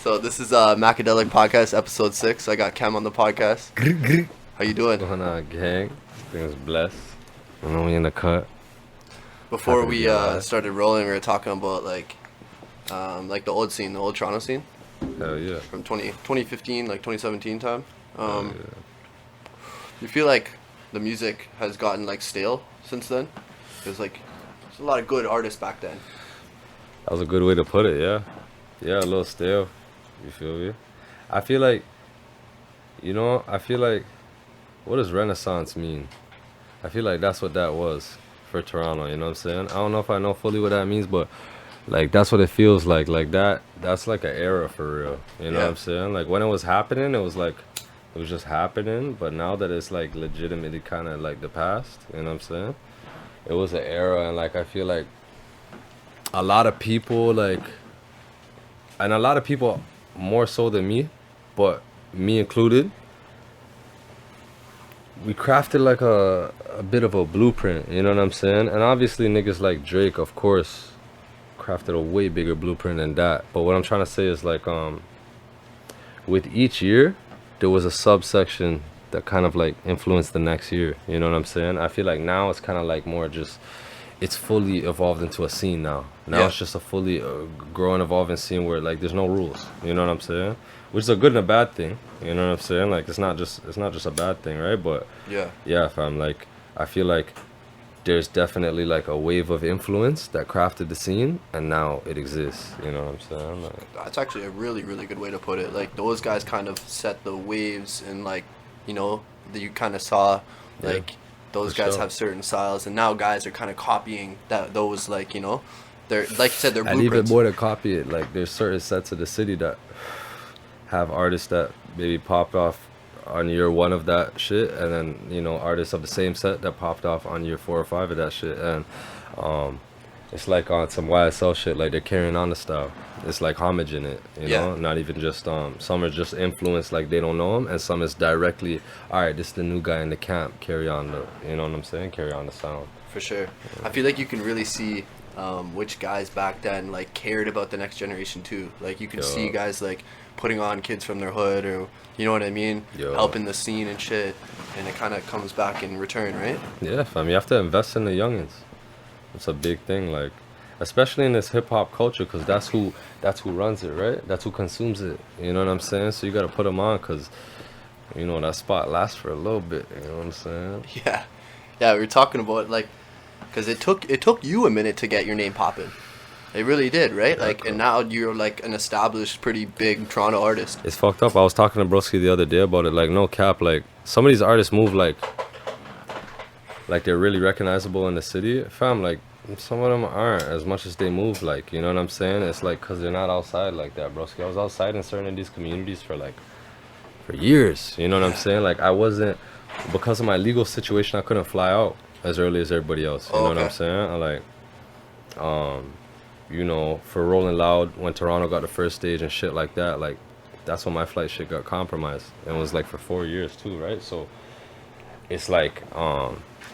So this is Macadelic podcast episode 6. I got Khem on the podcast. How you doing? What's going on, gang? Things blessed. You know, we in the cut. Before we started rolling, we were talking about like the old scene, the old Toronto scene. Hell yeah. From 2015, like 2017 time. Hell yeah. You feel like the music has gotten like stale since then? There's a lot of good artists back then. That was a good way to put it, yeah. Yeah, a little stale. You feel me? I feel like, what does Renaissance mean? I feel like that's what that was for Toronto, you know what I'm saying? I don't know if I know fully what that means, but like that's what it feels like. Like that's like an era for real. You know what I'm saying? Like when it was happening, it was just happening, but now that it's like legitimately kind of like the past, you know what I'm saying? It was an era, and like I feel like a lot of people more so than me, but me included, we crafted like a bit of a blueprint, you know what I'm saying? And obviously niggas like Drake, of course, crafted a way bigger blueprint than that. But what I'm trying to say is like with each year there was a subsection that kind of like influenced the next year, you know what I'm saying? I feel like now it's kind of like more just, it's fully evolved into a scene now. It's just a fully growing, evolving scene where like there's no rules. You know what I'm saying? Which is a good and a bad thing. You know what I'm saying? Like it's not just a bad thing, right? But yeah, fam. Like I feel like there's definitely like a wave of influence that crafted the scene, and now it exists. You know what I'm saying? Like, that's actually a really, really good way to put it. Like those guys kind of set the waves, and like that you kind of saw like. Those guys have certain styles, and now guys are kind of copying those they're like you said, they're blueprints. And even more to copy it, like there's certain sets of the city that have artists that maybe popped off on year 1 of that shit, and then artists of the same set that popped off on year 4 or 5 of that shit, and it's like on some YSL shit, like they're carrying on the style. It's like homage in it, you know? Not even just, some are just influenced like they don't know him, and some is directly, alright, this is the new guy in the camp, carry on the, you know what I'm saying? Carry on the sound. For sure. I feel like you can really see which guys back then like cared about the next generation too. Like you can see guys like putting on Kids from Their Hood, or you know what I mean? Helping the scene and shit, and it kind of comes back in return, right? Yeah, fam, you have to invest in the youngins. It's a big thing, like especially in this hip-hop culture, because that's who runs it, right? That's who consumes it, you know what I'm saying? So you got to put them on, because that spot lasts for a little bit, you know what I'm saying? Yeah, we were talking about like, because it took you a minute to get your name popping. It really did, right? Like, and now you're like an established, pretty big Toronto artist. It's fucked up. I was talking to Broski the other day about it, like no cap, like some of these artists move like they're really recognizable in the city, fam. Like some of them aren't as much as they move, like, you know what I'm saying? It's like because they're not outside like that, broski. I was outside in certain of these communities for years, you know what I'm saying? Like I wasn't, because of my legal situation, I couldn't fly out as early as everybody else, you know what I'm saying? I like for Rolling Loud, when Toronto got the first stage and shit like that, like that's when my flight shit got compromised, and it was like for 4 years too, right? So it's like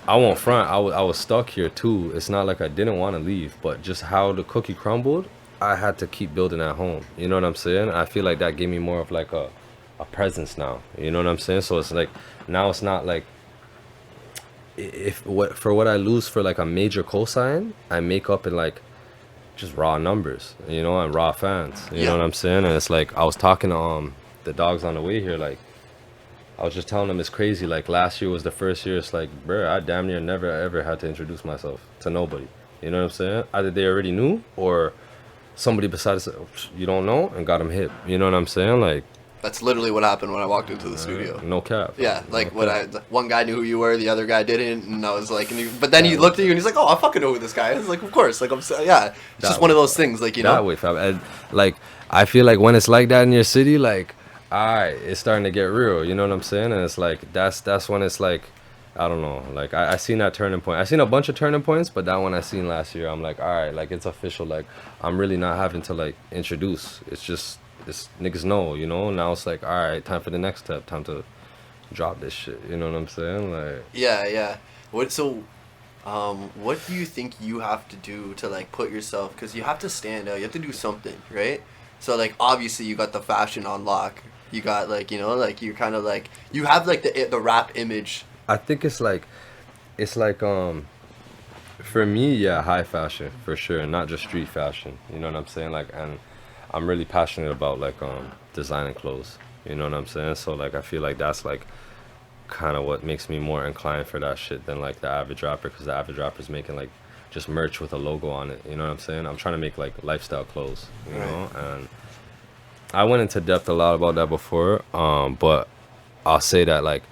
I won't front, I was stuck here too. It's not like I didn't want to leave, but just how the cookie crumbled, I had to keep building at home, you know what I'm saying? I feel like that gave me more of like a presence now, you know what I'm saying? So it's like now it's not like for what I lose for like a major cosign, I make up in like just raw numbers, and raw fans, you know what I'm saying? And it's like I was talking to the dogs on the way here, like I was just telling them it's crazy. Like last year was the first year. It's like, bro, I damn near never ever had to introduce myself to nobody. You know what I'm saying? Either they already knew, or somebody besides you don't know and got them hip. You know what I'm saying? Like that's literally what happened when I walked into the studio. No cap. Yeah, like one guy knew who you were, the other guy didn't, and I was like, but then he looked at you and he's like, oh, I fucking know who this guy is. Like, of course, like it's just one of those things, like that way, fam. And like I feel like when it's like that in your city, like. Alright, it's starting to get real, you know what I'm saying? And it's like that's when it's like, I don't know, like I seen that turning point. I seen a bunch of turning points, but that one I seen last year, I'm like, alright, like it's official, like I'm really not having to like introduce. It's niggas know, now it's like, alright, time for the next step, time to drop this shit, you know what I'm saying? Like what do you think you have to do to like put yourself, because you have to stand out, you have to do something, right? So like obviously you got the fashion on lock. You got like, you know, like you're kind of like you have like the rap image. I think it's like for me, yeah, high fashion for sure, not just street fashion. You know what I'm saying? Like, and I'm really passionate about like designing clothes. You know what I'm saying? So like I feel like that's like kind of what makes me more inclined for that shit than like the average rapper, because the average rapper's making like just merch with a logo on it. You know what I'm saying? I'm trying to make like lifestyle clothes. You know, and I went into depth a lot about that before. But I'll say that like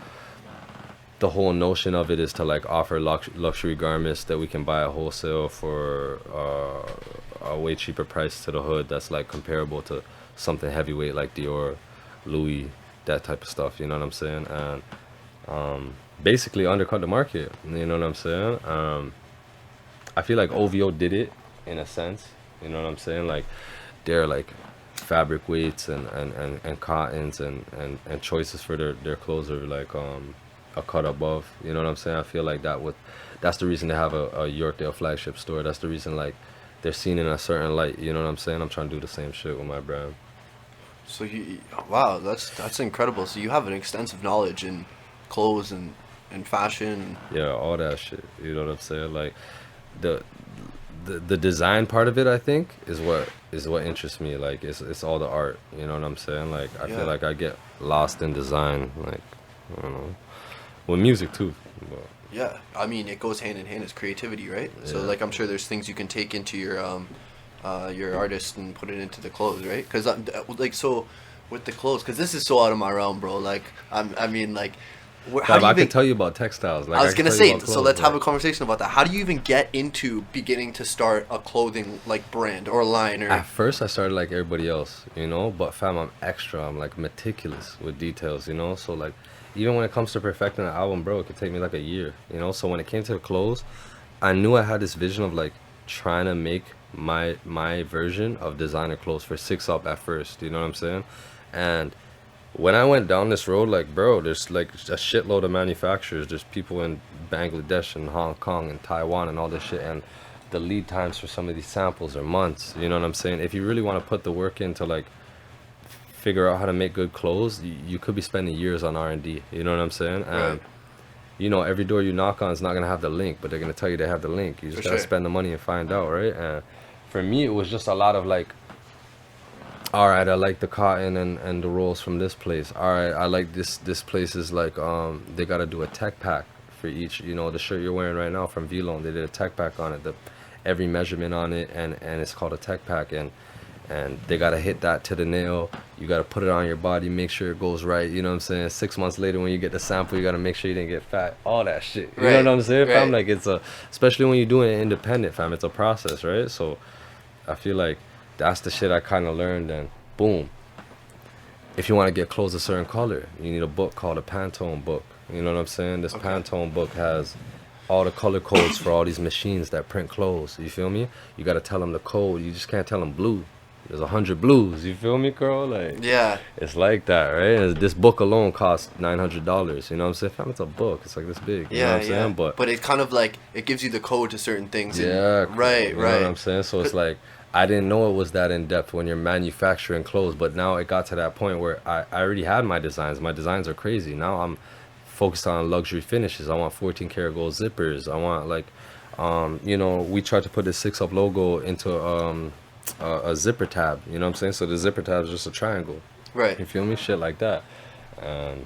the whole notion of it is to like offer luxury garments that we can buy at wholesale for a way cheaper price to the hood, that's like comparable to something heavyweight like Dior, Louis, that type of stuff. You know what I'm saying? And basically undercut the market. You know what I'm saying? I feel like OVO did it in a sense. You know what I'm saying? Like they're like fabric weights and cottons and choices for their clothes are like a cut above. You know what I'm saying? I feel like that's the reason they have a Yorkdale flagship store. That's the reason like they're seen in a certain light. You know what I'm saying? I'm trying to do the same shit with my brand. So wow, that's incredible. So you have an extensive knowledge in clothes and fashion. Yeah, all that shit. You know what I'm saying? Like the design part of it, I think, is what interests me. Like it's all the art. You know what I'm saying? Like I feel like I get lost in design. Like I don't know, with music too. But. Yeah, I mean it goes hand in hand. It's creativity, right? Yeah. So like I'm sure there's things you can take into your artist and put it into the clothes, right? Because like so with the clothes, because this is so out of my realm, bro. Like I mean like. How do you I can tell you about textiles. Like, I was gonna say, so let's have a conversation about that. How do you even get into beginning to start a clothing like brand or line? Or at first, I started like everybody else, you know. But fam, I'm extra. I'm like meticulous with details, you know. So like, even when it comes to perfecting an album, bro, it could take me like a year, you know. So when it came to the clothes, I knew I had this vision of like trying to make my version of designer clothes for 6 Up at first. You know what I'm saying? And when I went down this road, like, bro, there's like a shitload of manufacturers. There's people in Bangladesh and Hong Kong and Taiwan and all this shit. And the lead times for some of these samples are months. You know what I'm saying? If you really want to put the work in to like figure out how to make good clothes, you could be spending years on R&D. You know what I'm saying? And, you know, every door you knock on is not going to have the link, but they're going to tell you they have the link. You just got to spend the money and find out, right? And for me, it was just a lot of like, all right, I like the cotton and the rolls from this place. All right, I like this place is like they got to do a tech pack for each. You know, the shirt you're wearing right now from Vlone, they did a tech pack on it, every measurement on it, and it's called a tech pack, and they got to hit that to the nail. You got to put it on your body, make sure it goes right. You know what I'm saying? 6 months later when you get the sample, you got to make sure you didn't get fat. All that shit. You know what I'm saying, fam? Like especially when you're doing it independent, fam, it's a process, right? So I feel like that's the shit I kind of learned. And boom, if you want to get clothes a certain color, you need a book called a Pantone book. You know what I'm saying? This Pantone book has all the color codes for all these machines that print clothes. You feel me? You got to tell them the code. You just can't tell them blue. There's 100 blues. You feel me, girl? Like, yeah, it's like that, right? And this book alone costs $900. You know what I'm saying? Fam, it's a book. It's like this big. You know what I'm saying? But it kind of like it gives you the code to certain things. Yeah, right. You know what I'm saying? So it's like, I didn't know it was that in depth when you're manufacturing clothes, but now it got to that point where I already had my designs. My designs are crazy. Now I'm focused on luxury finishes. I want 14 karat gold zippers. I want like, you know, we tried to put the 6 Up logo into a zipper tab. You know what I'm saying? So the zipper tab is just a triangle. Right. You feel me? Shit like that. And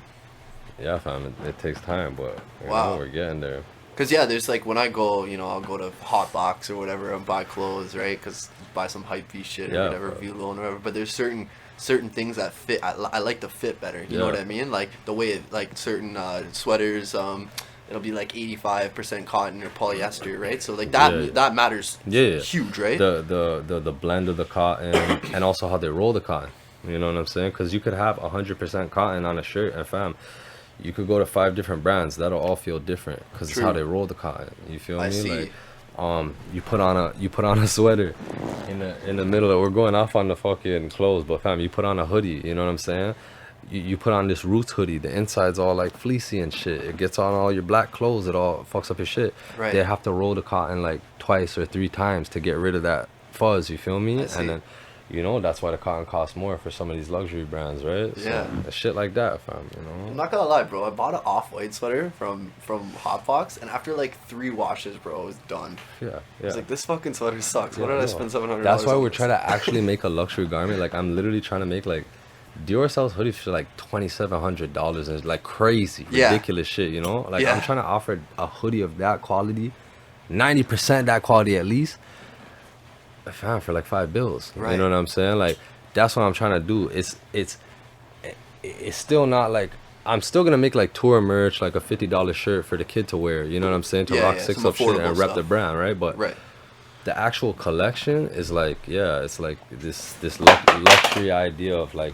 yeah, fam, it takes time, but you know, we're getting there. Cause yeah, there's like when I go, you know, I'll go to Hotbox or whatever and buy clothes, right? Cause buy some hypebeast shit or whatever, Vlone or whatever. But there's certain things that fit. I like the fit better. You know what I mean? Like the way it, like certain sweaters, it'll be like 85% cotton or polyester, right? So like that matters. Huge, right? The blend of the cotton and also how they roll the cotton. You know what I'm saying? Cause you could have 100% cotton on a shirt, and fam, you could go to 5 different brands. That'll all feel different because it's how they roll the cotton. You feel me? Like, you put on a sweater in the middle of, we're going off on the fucking clothes, but fam, you put on a hoodie. You know what I'm saying? You put on this Roots hoodie. The inside's all like fleecy and shit. It gets on all your black clothes. It all fucks up your shit. Right. They have to roll the cotton like 2 or 3 times to get rid of that fuzz. You feel me? And then You know, that's why the cotton costs more for some of these luxury brands, right? Yeah. So, shit like that, fam, you know? I'm not gonna lie, bro. I bought an off-white sweater from Hotbox, and after like 3 washes, bro, it was done. Yeah, yeah. I was like, this fucking sweater sucks. Why Yeah, did I spend $700? That's why on we're this? trying to actually make a luxury garment. Like, I'm literally trying to make, like, Dior sells hoodies for, like, $2,700, and it's, like, crazy, ridiculous shit, you know? Like, I'm trying to offer a hoodie of that quality, 90% that quality at least, fam, for, like, $5. Right. You know what I'm saying? Like, that's what I'm trying to do. It's still not, like, I'm still gonna make like tour merch, like a $50 shirt for the kid to wear. You know what I'm saying? To rock 6 up shit and rep the brand, right? But the actual collection is like, it's like this luxury idea of like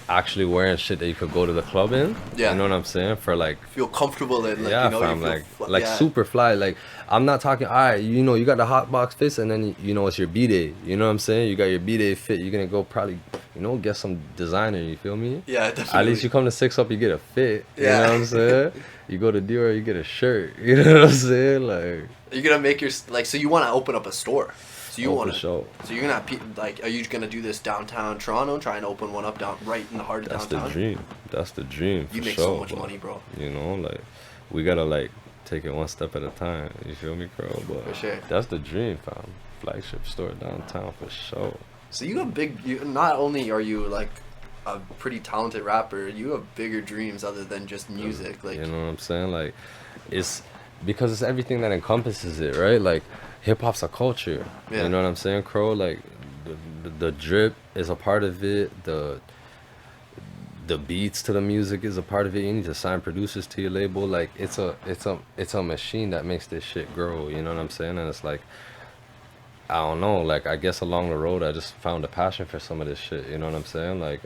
actually wearing shit that you could go to the club in. Yeah. You know what I'm saying? For like feel comfortable and like, yeah, you know, fam, like super fly. Like I'm not talking. All right, you know, you got the hot box fits, and then you know it's your B-day. You know what I'm saying? You got your B-day fit. You're gonna go probably, you know, get some designer. You feel me? Yeah, definitely. At least you come to 6 Up, you get a fit. You know what I'm saying? You go to Dior, you get a shirt. You know what I'm saying? Like you're gonna make your like. So you want to open up a store. So you want to. Sure. So you're gonna like. Are you gonna do this downtown Toronto? Trying to open one up right in the heart of downtown. That's the dream. That's the dream. You make so much money, bro. You know, like we gotta like take it one step at a time. You feel me, bro? But for sure. That's the dream, fam. Flagship store downtown for sure. So you have big. Not only are you like a pretty talented rapper, you have bigger dreams other than just music. Like you know what I'm saying? Like it's because it's everything that encompasses it, right? Like hip hop's a culture. You know what I'm saying, Crow? Like the drip is a part of it. The beats to the music is a part of it. You need to sign producers to your label. Like it's a machine that makes this shit grow. You know what I'm saying? And it's like I don't know. Like I guess along the road, I just found a passion for some of this shit. You know what I'm saying? Like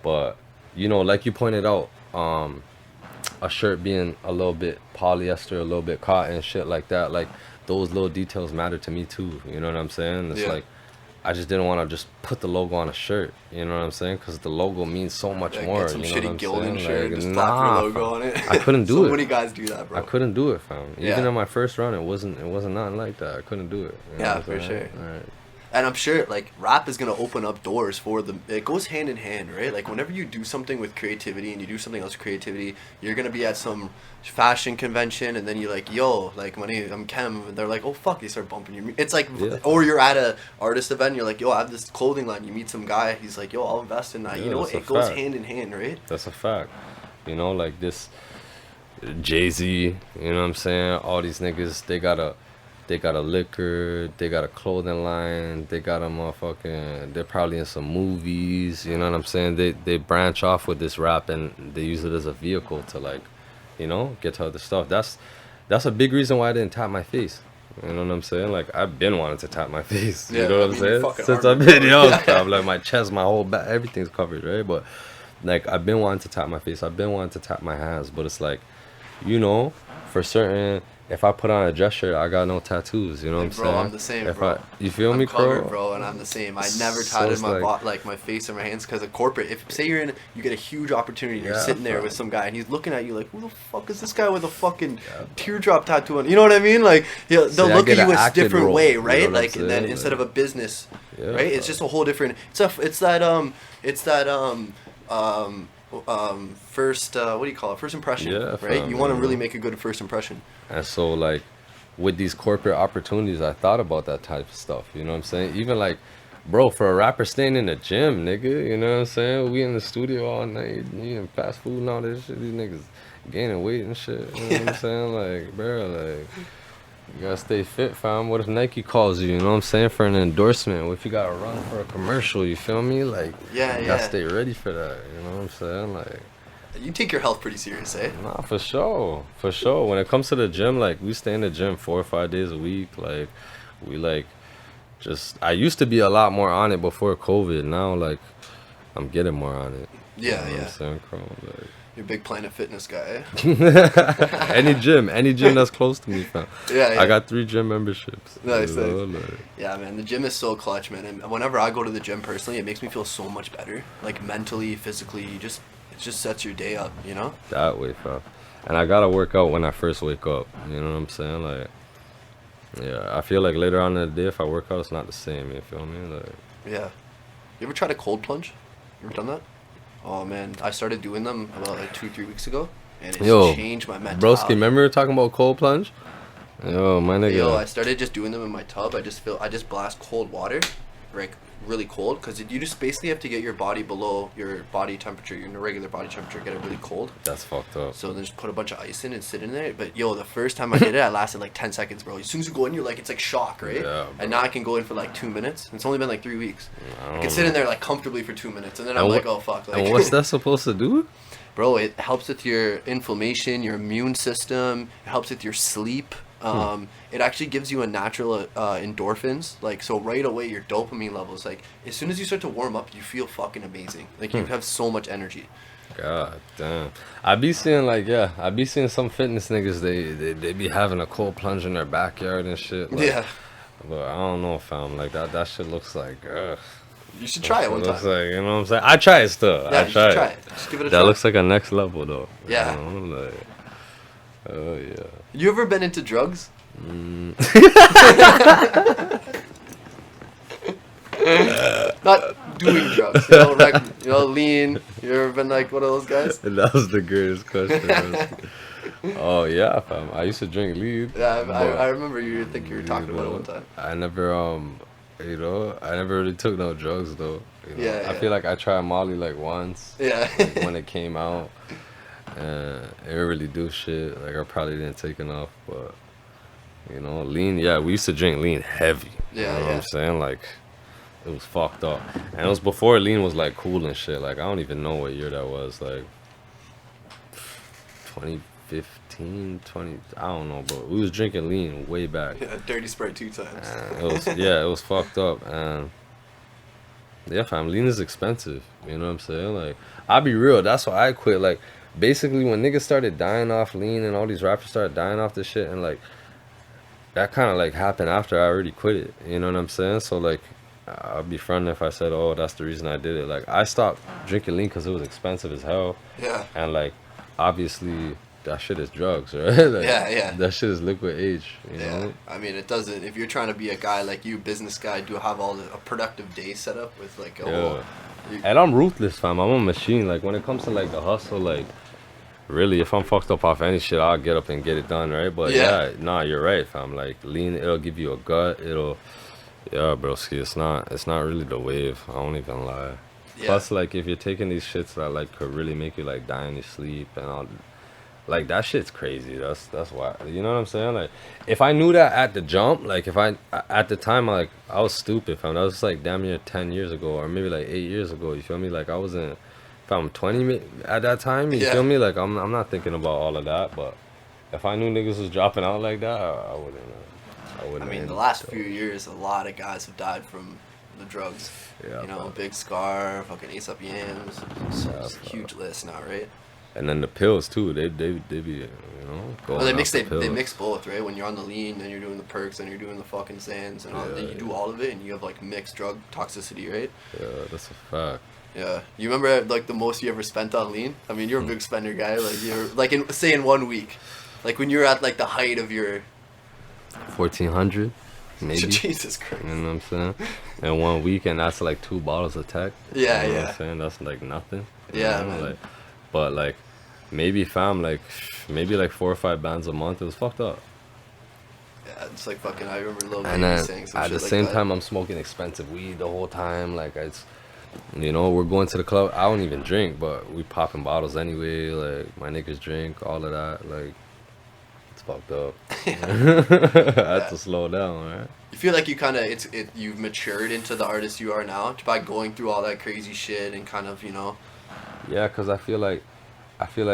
but you know, like you pointed out, a shirt being a little bit polyester, a little bit cotton, shit like that. Like those little details matter to me too. You know what I'm saying? It's like I just didn't want to just put the logo on a shirt. You know what I'm saying? Because the logo means so much more. Get some you know shitty Gildan shirt like, and just slap your logo on it. I couldn't do it. So many guys do that, bro. I couldn't do it, fam. Even in my first run, it wasn't nothing like that. I couldn't do it. You know for sure. All right. And I'm sure, like, rap is going to open up doors for them. It goes hand in hand, right? Like, whenever you do something with creativity and you do something else with creativity, you're going to be at some fashion convention, and then you're like, yo, like, I'm Khem, and they're like, oh, fuck, they start bumping your It's like, or you're at a artist event, and you're like, yo, I have this clothing line. You meet some guy, he's like, yo, I'll invest in that. Yeah, you know, it goes hand in hand, right? That's a fact. You know, like this Jay-Z, you know what I'm saying? All these niggas, they got a liquor, they got a clothing line, they got a motherfucking, they're probably in some movies, you know what I'm saying? They branch off with this rap and they use it as a vehicle to like, you know, get to other stuff. That's a big reason why I didn't tap my face. You know what I'm saying? Like I've been wanting to tap my face. You know what I'm saying? Since I've been young, I'm like my chest, my whole back, everything's covered, right? But like I've been wanting to tap my face. I've been wanting to tap my hands, but it's like, you know, for certain. If I put on a dress shirt, I got no tattoos. You know what I'm saying? Bro, I'm the same, bro. You feel me, covered, bro? And I'm the same. I never tatted my face or my hands because of corporate. If say you get a huge opportunity, and you're sitting there with some guy, and he's looking at you like, who the fuck is this guy with a fucking teardrop tattoo on? You know what I mean? Like they'll look at you a different way, right? You know like and then instead of a business, right? It's just a whole different. It's that first what do you call it? First impression, right? You want to really make a good first impression. And so like with these corporate opportunities, I thought about that type of stuff. You know what I'm saying? Even like, bro, for a rapper staying in the gym, nigga, you know what I'm saying? We in the studio all night, eating fast food and all this shit. These niggas gaining weight and shit. You know what I'm saying? Like, bro, like, you gotta stay fit, fam. What if Nike calls you, you know what I'm saying, for an endorsement? What if you gotta run for a commercial, you feel me? Like, you gotta stay ready for that, you know what I'm saying? Like, you take your health pretty serious, eh? Nah, for sure. For sure. When it comes to the gym, like, we stay in the gym 4 or 5 days a week. Like, we, like, just... I used to be a lot more on it before COVID. Now, like, I'm getting more on it. Yeah, you know what I'm saying, Chrome? Like, you're a big Planet Fitness guy, eh? any gym that's close to me, fam. Yeah. I got 3 gym memberships. Nice. Yeah, man, the gym is so clutch, man. And whenever I go to the gym personally, it makes me feel so much better. Like, mentally, physically, it just sets your day up, you know? That way, fam. And I gotta work out when I first wake up. You know what I'm saying? Like, Yeah, I feel like later on in the day, if I work out, it's not the same. You feel me? Like, Yeah. You ever tried a cold plunge? You ever done that? Oh man, I started doing them about like 2-3 weeks ago, and it's yo, changed my mentality. broski, remember we were talking about cold plunge? Yo, my nigga. Yo, I started just doing them in my tub. I just blast cold water, like really cold, because you just basically have to get your body below your body temperature, your regular body temperature, get it really cold. That's fucked up. So then just put a bunch of ice in and sit in there. But yo, the first time I did it, I lasted like 10 seconds, bro. As soon as you go in, you're like, it's like shock, right? Yeah, and now I can go in for like 2 minutes. It's only been like 3 weeks. I can sit in there like comfortably for 2 minutes, and then I'm like, oh fuck. Like, and what's that supposed to do? Bro, it helps with your inflammation, your immune system. It helps with your sleep. It actually gives you a natural endorphins. Like, so right away, your dopamine levels, like, as soon as you start to warm up, you feel fucking amazing. Like, you have so much energy. God damn. I be seeing some fitness niggas, they be having a cold plunge in their backyard and shit. Like, Yeah. But I don't know, fam. Like, that shit looks like, ugh. You should try it one time. Looks like, you know what I'm saying? I try it still. Yeah, I you should try it. it. Just give it a try. That looks like a next level, though. Yeah. You know, like, oh, yeah. You ever been into drugs? Not doing drugs, lean. You ever been like one of those guys? That was the greatest question. Oh yeah, fam. I used to drink lead. Yeah, I remember you were talking about it one time. I never I never really took no drugs though. Yeah, I feel like I tried Molly like once. Yeah. Like, when it came out, and it didn't really do shit. Like I probably didn't take enough, but lean. Yeah, we used to drink lean heavy. Yeah, you know what I'm saying? Like, it was fucked up, and it was before lean was like cool and shit. Like I don't even know what year that was. Like 2015, 20. I don't know, but we was drinking lean way back. Yeah, dirty Sprite 2 times. And it was fucked up, and yeah, fam, lean is expensive. You know what I'm saying? Like, I'll be real. That's why I quit. Like, basically, when niggas started dying off lean and all these rappers started dying off this shit, and like, that kind of like happened after I already quit it. You know what I'm saying? So like, I'd be fronting if I said, oh, that's the reason I did it. Like, I stopped drinking lean because it was expensive as hell. Yeah. And like, obviously, that shit is drugs, right? Like, yeah. That shit is liquid age. You know? I mean, it doesn't. If you're trying to be a guy like you, business guy, do have a productive day set up with like a whole. And I'm ruthless, fam. I'm a machine. Like, when it comes to like the hustle, like, really, if I'm fucked up off any shit, I'll get up and get it done, right? But yeah, nah, you're right, fam. Like, lean, it'll give you a gut. Yeah, broski, it's not really the wave. I don't even lie. Yeah. Plus, like, if you're taking these shits that like could really make you like die in your sleep and all, like, that shit's crazy. That's why. You know what I'm saying? Like, if I knew that at the jump, like, at the time, like, I was stupid, fam. That was like damn near 10 years ago, or maybe like 8 years ago. You feel me? Like, I wasn't. If I'm 20 at that time, you feel me? Like, I'm not thinking about all of that. But if I knew niggas was dropping out like that, I wouldn't. I mean, the last few years, a lot of guys have died from the drugs. Yeah. You know, Big Scar, fucking Ace Up Yams. It's a huge list now, right? And then the pills too. They be going. Well, they mix both, right? When you're on the lean, then you're doing the perks, then you're doing the fucking Zans, and all. Then you do all of it, and you have like mixed drug toxicity, right? Yeah, that's a fact. Yeah, you remember like the most you ever spent on lean? I mean, you're a big spender guy. Like you're like in 1 week, like when you're at like the height of your 1,400, maybe. Jesus Christ. You know what I'm saying? In 1 week, and that's like 2 bottles of tech. Yeah, you know what I'm saying? That's like nothing. Yeah, man. Like, but like, maybe fam, like maybe like 4 or 5 bands a month. It was fucked up. Yeah, it's like fucking. I remember Lil And Baby saying some at shit the like same that. time, I'm smoking expensive weed the whole time. Like, it's, we're going to the club. I don't even drink, but we popping bottles anyway. Like, my niggas drink, all of that. Like, it's fucked up. I had to slow down, right? You feel like you kind of you've matured into the artist you are now by going through all that crazy shit and kind of Yeah, because I feel like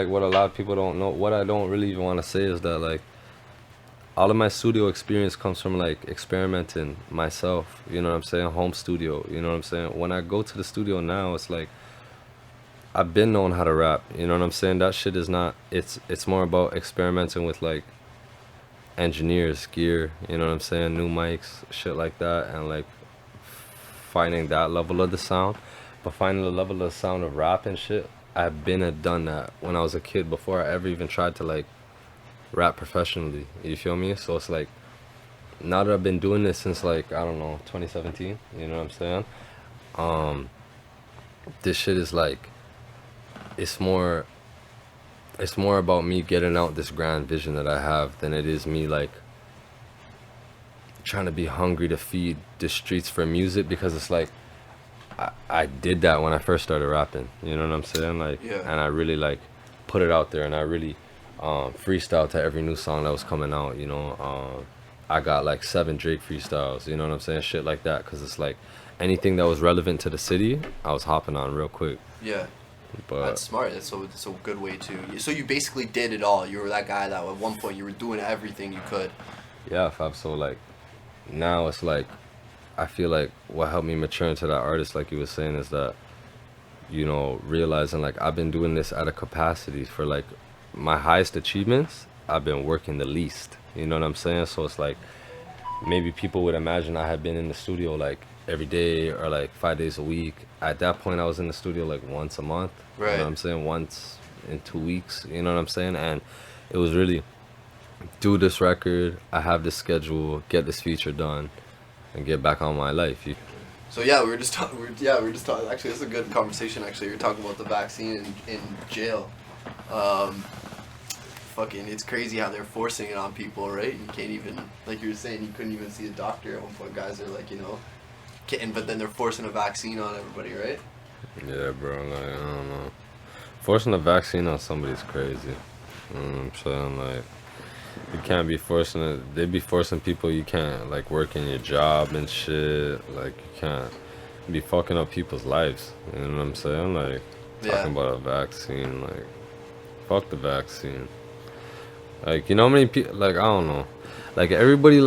what a lot of people don't know, what I don't really even want to say is that like all of my studio experience comes from like experimenting myself, you know what I'm saying, home studio, you know what I'm saying. When I go to the studio now, it's like I've been knowing how to rap, you know what I'm saying. That shit is not, it's more about experimenting with like engineers, gear, you know what I'm saying, new mics, shit like that, and like finding that level of the sound. But finding the level of the sound of rap and shit, I've been and done that when I was a kid before I ever even tried to like rap professionally, you feel me? So it's like now that I've been doing this since like, I don't know, 2017, you know what I'm saying? This shit is like, it's more about me getting out this grand vision that I have than it is me like trying to be hungry to feed the streets for music, because it's like I did that when I first started rapping, you know what I'm saying? Like, and I really like put it out there, and I really freestyle to every new song that was coming out, you know. I got like 7 Drake freestyles, you know what I'm saying? Shit like that, because it's like anything that was relevant to the city, I was hopping on real quick. Yeah. But that's smart. That's a good way to. So you basically did it all. You were that guy that at one point you were doing everything you could. Yeah, Fab. So like, now it's like, I feel like what helped me mature into that artist, like you were saying, is that, you know, realizing like I've been doing this at a capacity for like my highest achievements. I've been working the least. You know what I'm saying? So it's like, maybe people would imagine I had been in the studio like every day or like 5 days a week. At that point, I was in the studio like once a month. Right. You know what I'm saying? Once in 2 weeks. You know what I'm saying? And it was really, do this record, I have this schedule, get this feature done, and get back on my life. So yeah, we were just talking. Actually, this is a good conversation. Actually, we were talking about the vaccine in jail. Fucking, it's crazy how they're forcing it on people, right? You can't even, like you were saying, you couldn't even see a doctor at one point. Guys are like, you know, but then they're forcing a vaccine on everybody, right? Yeah, bro. Like, I don't know. Forcing a vaccine on somebody's crazy. You know what I'm saying? Like, you can't be forcing it. They be forcing people you can't, like, work in your job and shit. Like, you can't be fucking up people's lives. You know what I'm saying? Like, talking about a vaccine. Like, fuck the vaccine. Like, you know how many people, like, I don't know. Like, everybody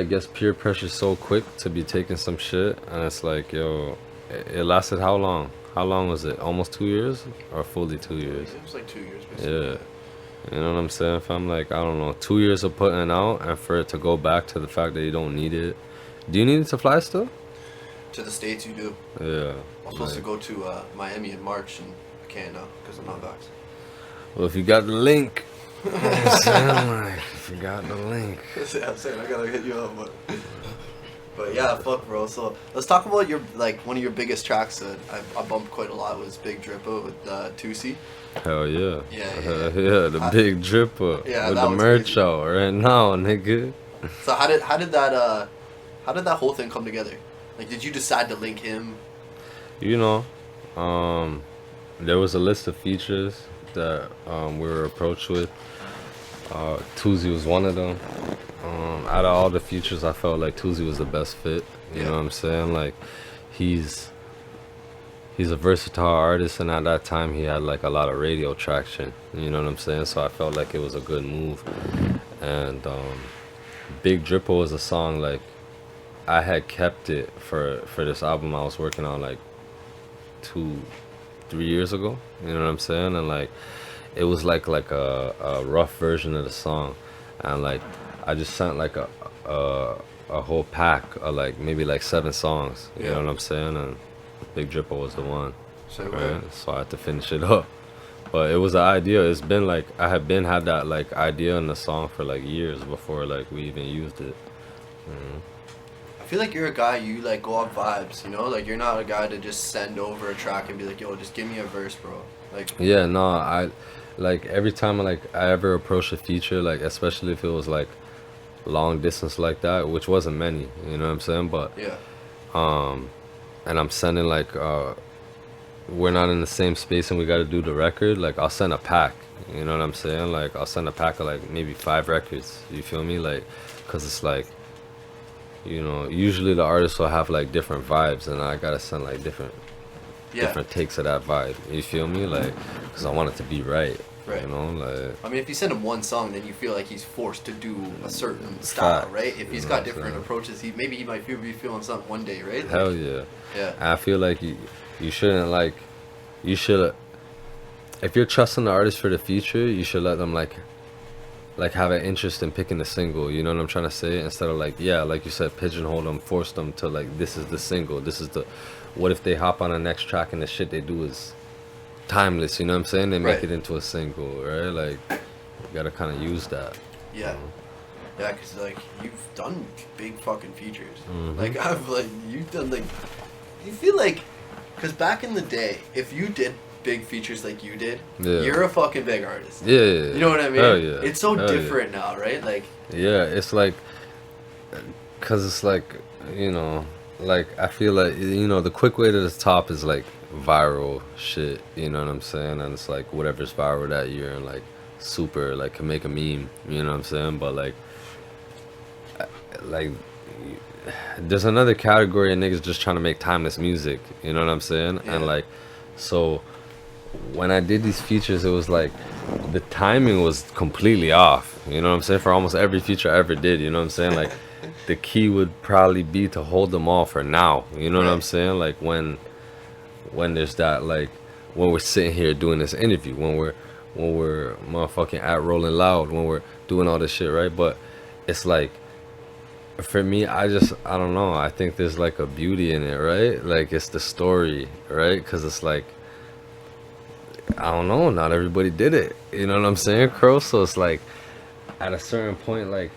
gets peer pressure so quick to be taking some shit. And it's like, yo, it lasted how long? How long was it? Almost 2 years? Or fully 2 years? It was like 2 years, basically. Yeah. You know what I'm saying? If I'm like, I don't know, 2 years of putting out, and for it to go back to the fact that you don't need it. Do you need it to fly still? To the States, you do. Yeah. I'm supposed to go to Miami in March, and I can't now because I'm not vaxxed. Well, if you got the link. You know what I'm saying? Like, if you got the link. I'm saying, I gotta hit you up, but yeah, fuck, bro. So let's talk about your, like, one of your biggest tracks that I bumped quite a lot was Big Drippa with Toosie. Hell yeah. Yeah, the Big Drippa. Yeah, with the merch crazy. Out right now, nigga. So how did that whole thing come together? Like, did you decide to link him? You know, there was a list of features that we were approached with. Toosie was one of them. Out of all the features, I felt like Toosie was the best fit. You know what I'm saying? Like, he's a versatile artist, and at that time he had like a lot of radio traction. You know what I'm saying? So I felt like it was a good move. And Big Drippa was a song like I had kept it for this album I was working on like 2-3 years ago. You know what I'm saying? And like, it was like a rough version of the song, and like I just sent like a whole pack of like maybe like 7 songs. You know what I'm saying? And Big Drippa was the one. Right? So I had to finish it up. But it was an idea. It's been like I had that like idea in the song for like years before like we even used it. I feel like you're a guy, you like go on vibes, you know? Like, you're not a guy to just send over a track and be like, yo, just give me a verse, bro. Like, yeah, no, I like every time I ever approach a feature, like especially if it was like long distance like that, which wasn't many, you know what I'm saying? But and I'm sending like we're not in the same space and we got to do the record, like I'll send a pack, you know what I'm saying? Like I'll send a pack of like maybe 5 records, you feel me? Like, cause it's like, you know, usually the artists will have like different vibes, and I gotta send like different takes of that vibe, you feel me? Like, cause I want it to be right. You know, like, I mean, if you send him one song, then you feel like he's forced to do a certain style, right? If he's got different approaches, he might be feeling something one day, right? Like, hell yeah. Yeah. I feel like you shouldn't like, you should, if you're trusting the artist for the future, you should let them like have an interest in picking the single, you know what I'm trying to say? Instead of like, yeah, like you said, pigeonhole them, force them to like, this is the single, this is the, what if they hop on the next track and the shit they do is timeless, you know what I'm saying? They make it into a single, right? Like, you gotta kind of use that. Yeah. Yeah, because, like, you've done big fucking features. Mm-hmm. Like, you've done, like, you feel like, because back in the day, if you did big features like you did, you're a fucking big artist. Yeah. You know what I mean? Hell yeah. It's so different now, right? Like, yeah, it's like, because it's like, you know, like, I feel like, you know, the quick way to the top is, like, viral shit, you know what I'm saying? And it's like, whatever's viral that year and, like, super, like, can make a meme, you know what I'm saying? But, like, there's another category of niggas just trying to make timeless music, you know what I'm saying? And like, so when I did these features, it was like the timing was completely off, you know what I'm saying? For almost every feature I ever did, you know what I'm saying? Like, the key would probably be to hold them all for now, you know what I'm saying? Like, when there's that, like, when we're sitting here doing this interview, when we're motherfucking at Rolling Loud, when we're doing all this shit, right? But it's like, for me, I don't know, I think there's like a beauty in it, right? Like, it's the story, right? Because it's like, I don't know, not everybody did it, you know what I'm saying, Crow? So it's like, at a certain point, like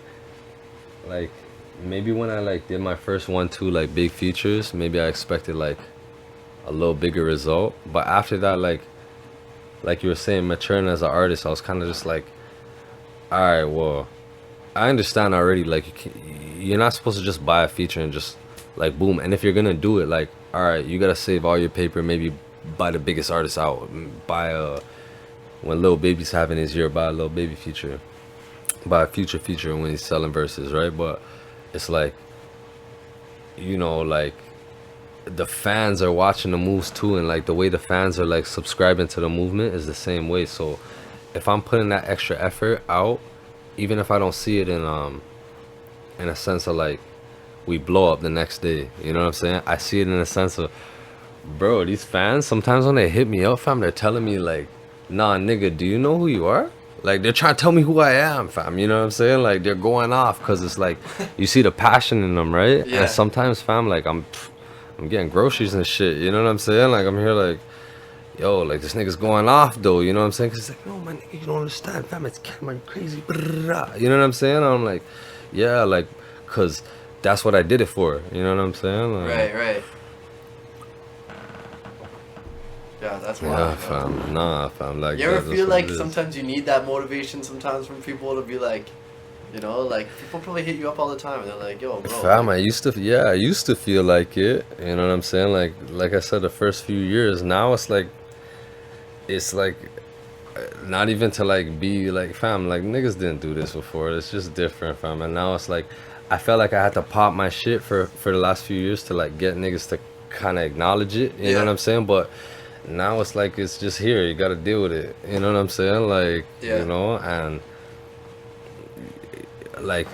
maybe when I like did my first 1-2 like big features, maybe I expected like a little bigger result. But after that, like you were saying, maturing as an artist, I was kind of just like, all right, well, I understand already, like, you're not supposed to just buy a feature and just, like, boom. And if you're gonna do it, like, all right, you gotta save all your paper, maybe buy the biggest artist out, when Lil Baby's having his year, buy a Lil Baby feature, buy a Future feature when he's selling verses, right? But it's like, you know, like, the fans are watching the moves too, and like the way the fans are like subscribing to the movement is the same way. So if I'm putting that extra effort out, even if I don't see it in a sense of like we blow up the next day, you know what I'm saying, I see it in a sense of, bro, these fans sometimes when they hit me up, fam, they're telling me like, nah, nigga, do you know who you are? Like, they're trying to tell me who I am, fam, you know what I'm saying? Like, they're going off because it's like, you see the passion in them, right? Yeah. And sometimes, fam, like, I'm getting groceries and shit, you know what I'm saying? Like, I'm here like, yo, like, this nigga's going off, though, you know what I'm saying? Because it's like, no, my nigga, you don't understand, fam, it's Khem, I'm crazy, brrrah. You know what I'm saying? And I'm like, yeah, like, because that's what I did it for, you know what I'm saying? Like, right. Yeah, that's wild. Yeah, fam, nah, fam, like, you ever feel like sometimes you need that motivation sometimes from people to be like, you know, like, people probably hit you up all the time and they're like, yo, bro. Fam, I used to feel like it, you know what I'm saying? Like I said, the first few years, now it's like, not even to like be like, fam, like, niggas didn't do this before, it's just different, fam. And now it's like, I felt like I had to pop my shit for the last few years to like get niggas to kind of acknowledge it, you know what I'm saying? But now it's like, it's just here, you gotta deal with it, you know what I'm saying? Like, you know, and like,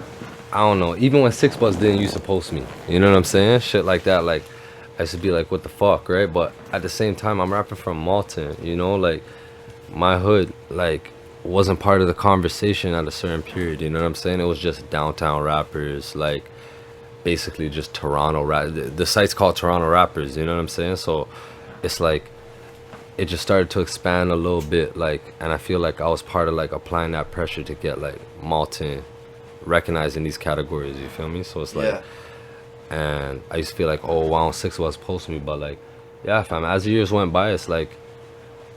I don't know, even when 6 Buzz didn't used to post me, you know what I'm saying? Shit like that, like, I used to be like, what the fuck, right? But at the same time, I'm rapping from Malton, you know, like, my hood, like, wasn't part of the conversation at a certain period, you know what I'm saying? It was just downtown rappers, like, basically just Toronto rap. The site's called Toronto Rappers, you know what I'm saying? So it's like, it just started to expand a little bit, like, and I feel like I was part of like applying that pressure to get like Malton recognized in these categories, you feel me? So it's like, and I used to feel like, oh, why don't 6 Buzz post me? But like, yeah, fam, as the years went by, it's like,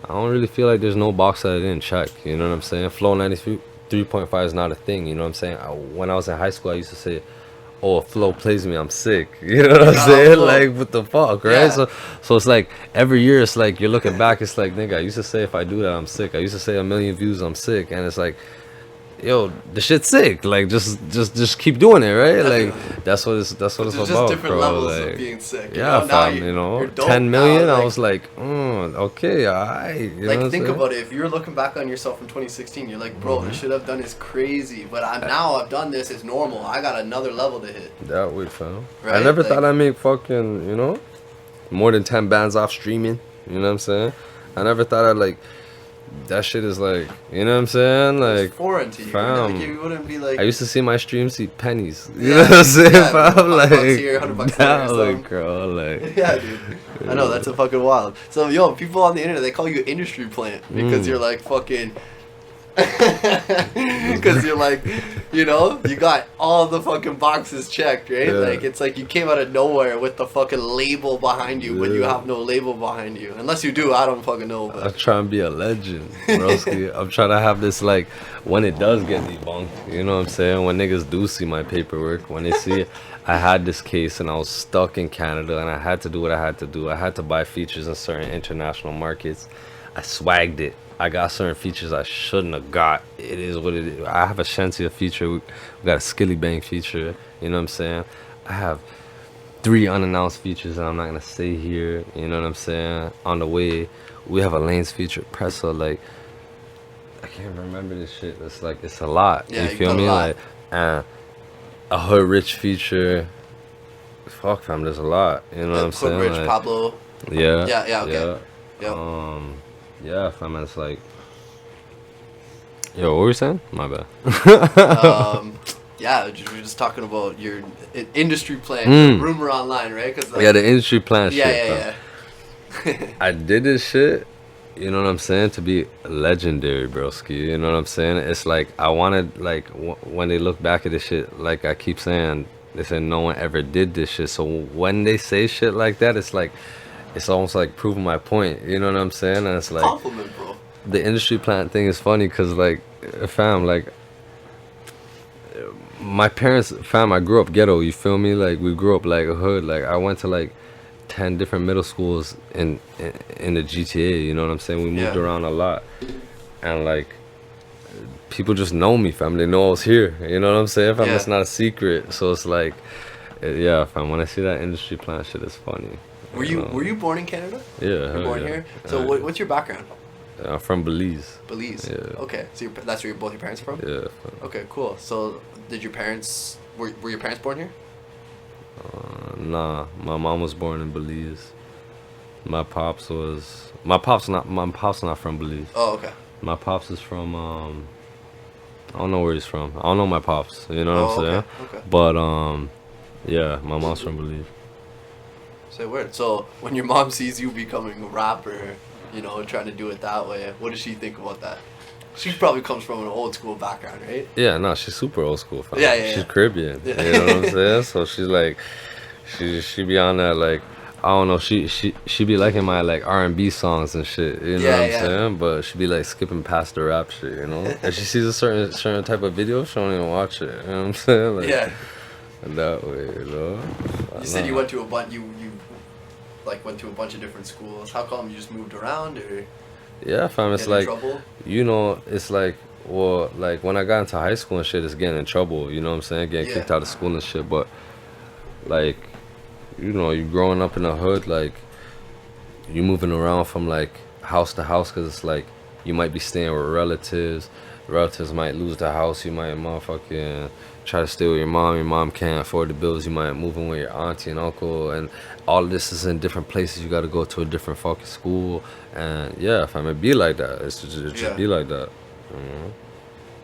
I don't really feel like there's no box that I didn't check, you know what I'm saying? Flow 93.5 is not a thing, you know what I'm saying? When I was in high school, I used to say, oh, if Flow plays me, I'm sick, you know what I'm saying? Like, what the fuck, right? So it's like, every year, it's like, you're looking back, it's like, nigga, I used to say if I do that, I'm sick. I used to say 1 million views, I'm sick. And it's like, yo, the shit's sick. Like, just keep doing it, right? Like, that's what it's about, just different bro. levels like, of being sick. Yeah, you know? fam, you know, 10 million, now, like, I was like, okay, alright. Like, think about it. If you're looking back on yourself from 2016, you're like, bro, the shit I've done is crazy. But now I've done this, it's normal. I got another level to hit. That way, fam. Right? I never thought I'd make fucking, you know, more than 10 bands off streaming. You know what I'm saying? I never thought I'd like, that shit is like, you know what I'm saying? Like, it's foreign to you. Fam, like, you wouldn't be like, I used to see my streams eat pennies. You know what I'm saying, fam? $100 Like, here, $100 there, like, girl, like. Yeah, dude. I know, that's a fucking wild. So, yo, people on the internet, they call you industry plant because you're like fucking Because you're like, you know, you got all the fucking boxes checked, right? Yeah. Like, it's like you came out of nowhere with the fucking label behind you, but you have no label behind you. Unless you do, I don't fucking know. But. I'm trying to be a legend, broski. I'm trying to have this, like, when it does get debunked, you know what I'm saying? When niggas do see my paperwork, when they see I had this case and I was stuck in Canada and I had to do what I had to do. I had to buy features in certain international markets. I swagged it. I got certain features I shouldn't have got. It is what it is. I have a Shensia feature. We got a Skillibeng feature. You know what I'm saying? I have 3 unannounced features that I'm not going to say here. You know what I'm saying? On the way, we have a Lanes feature, Pressa. Like, I can't remember this shit. It's like, it's a lot. Yeah, you feel me? Like, a Hood Rich feature. Fuck, fam, there's a lot. You know what I'm saying? Hood Rich, like, Pablo. Yeah. Yeah, okay. Yeah. Yeah, fam, it's like, yo, what were you saying? My bad. Yeah, we were just talking about your industry plan, rumor online, right? Cause like, yeah, the industry plan shit. Yeah. I did this shit, you know what I'm saying, to be legendary, broski. You know what I'm saying? It's like, I wanted, like, when they look back at this shit, like I keep saying, they said no one ever did this shit. So when they say shit like that, it's like, it's almost like proving my point. You know what I'm saying? And it's like, compliment, bro. The industry plant thing is funny because, like, fam, like, my parents, fam, I grew up ghetto, you feel me? Like, we grew up like a hood. Like, I went to like 10 different middle schools in the GTA, you know what I'm saying? We moved around a lot. And, like, people just know me, fam. They know I was here, you know what I'm saying? Fam, it's not a secret. So it's like, yeah, fam, when I see that industry plant shit, it's funny. Were you born in Canada? Yeah. You were born here? So what's your background? I'm from Belize. Belize? Yeah. Okay, so that's where both your parents are from? Yeah. Okay, cool. So did your parents, were your parents born here? Nah, my mom was born in Belize. My pops not from Belize. Oh, okay. My pops is from, I don't know where he's from. I don't know my pops, you know what I'm saying? Okay. But, yeah, my mom's from Belize. Say word. So when your mom sees you becoming a rapper, you know, trying to do it that way, what does she think about that? She probably comes from an old school background, right? Yeah, no, she's super old school. Fam. Yeah. She's Caribbean. Yeah. You know what I'm saying? So she's like, she be on that, like, I don't know, she be liking my, like, R&B songs and shit, you know what I'm saying? But she be, like, skipping past the rap shit, you know? If she sees a certain type of video, she don't even watch it, you know what I'm saying? Like, and that way, you know? You said you went to a bunch, you went to a bunch of different schools. How come you just moved around, or? Yeah, fam, it's like, you know, it's like, well, like, when I got into high school and shit, it's getting in trouble, you know what I'm saying? Getting kicked out of school and shit, but, like, you know, you growing up in the hood, like, you moving around from, like, house to house, because it's like, you might be staying with relatives might lose the house, you might motherfucking try to stay with your mom can't afford the bills, you might move in with your auntie and uncle, and all of this is in different places, you got to go to a different fucking school, and yeah, fam, it be like that, it's just be like that, you know?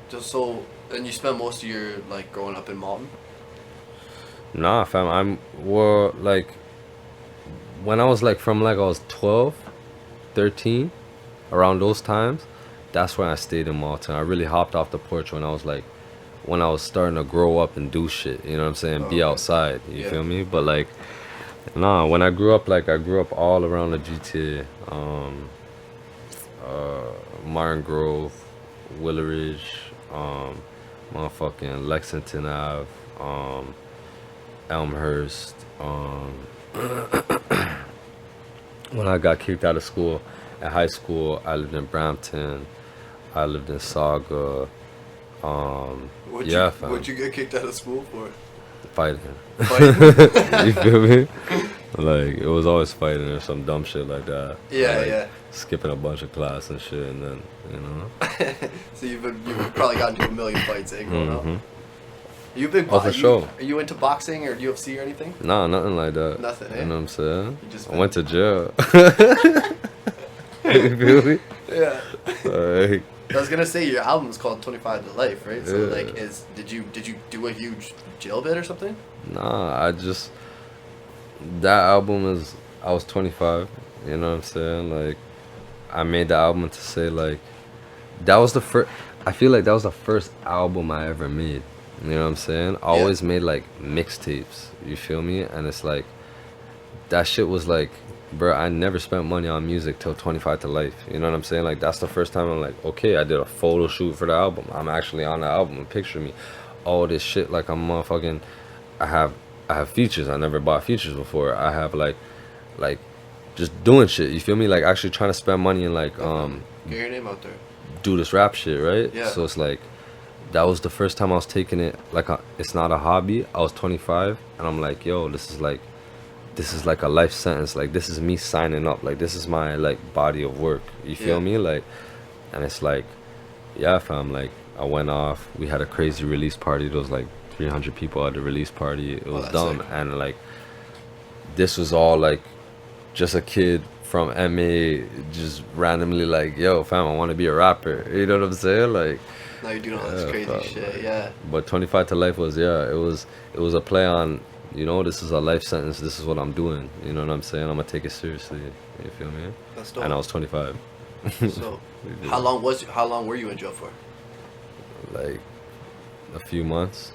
Just so, and you spent most of your, like, growing up in Malton? Nah, fam, like, when I was, like, from, like, I was 12, 13, around those times, that's when I stayed in Malton. I really hopped off the porch when I was starting to grow up and do shit, you know what I'm saying, be outside, you feel me? But, like, nah, when I grew up, like, I grew up all around the GTA, Martin Grove, Willowridge, motherfucking Lexington Ave, Elmhurst. When I got kicked out of school, at high school, I lived in Brampton, I lived in Saga. What'd you get kicked out of school for? Fighting. You feel me? Like, it was always fighting or some dumb shit like that. Like, skipping a bunch of class and shit, and then, you know. So you've probably gotten into a million fights, growing up. You've been for sure. Are you into boxing or UFC or anything? Nah, nothing like that. Nothing, eh? You know what I'm saying? I went to jail. You feel me? Yeah. Like, I was gonna say your album's called 25 to Life, right? So like, did you do a huge jail bit or something? Nah, that album is, I was 25, you know what I'm saying? Like, I made the album to say, like, that was the first, I feel like that was the first album I ever made. You know what I'm saying? I always made like mixtapes. You feel me? And it's like that shit was like, bro, I never spent money on music till 25 to Life. You know what I'm saying? Like that's the first time I'm like, okay, I did a photo shoot for the album. I'm actually on the album. Picture me. All this shit like I'm motherfucking. I have features. I never bought features before. I have like just doing shit. You feel me? Like actually trying to spend money and like get your name out there. Do this rap shit, right? Yeah. So it's like that was the first time I was taking it like it's not a hobby. I was 25 and I'm like, yo, this is like a life sentence. Like this is me signing up. Like this is my like body of work. You feel me? Like, and it's like, yeah, fam. Like I went off. We had a crazy release party. There was like 300 people at the release party. It was dumb. Sick. And like this was all like just a kid from MA just randomly like, yo, fam, I want to be a rapper. You know what I'm saying? Like now you're doing all this crazy shit, yeah. But 25 to Life was, it was a play on, you know, this is a life sentence. This is what I'm doing. You know what I'm saying? I'm gonna take it seriously. You feel me? That's dope. And I was 25. So, how long were you in jail for? Like a few months,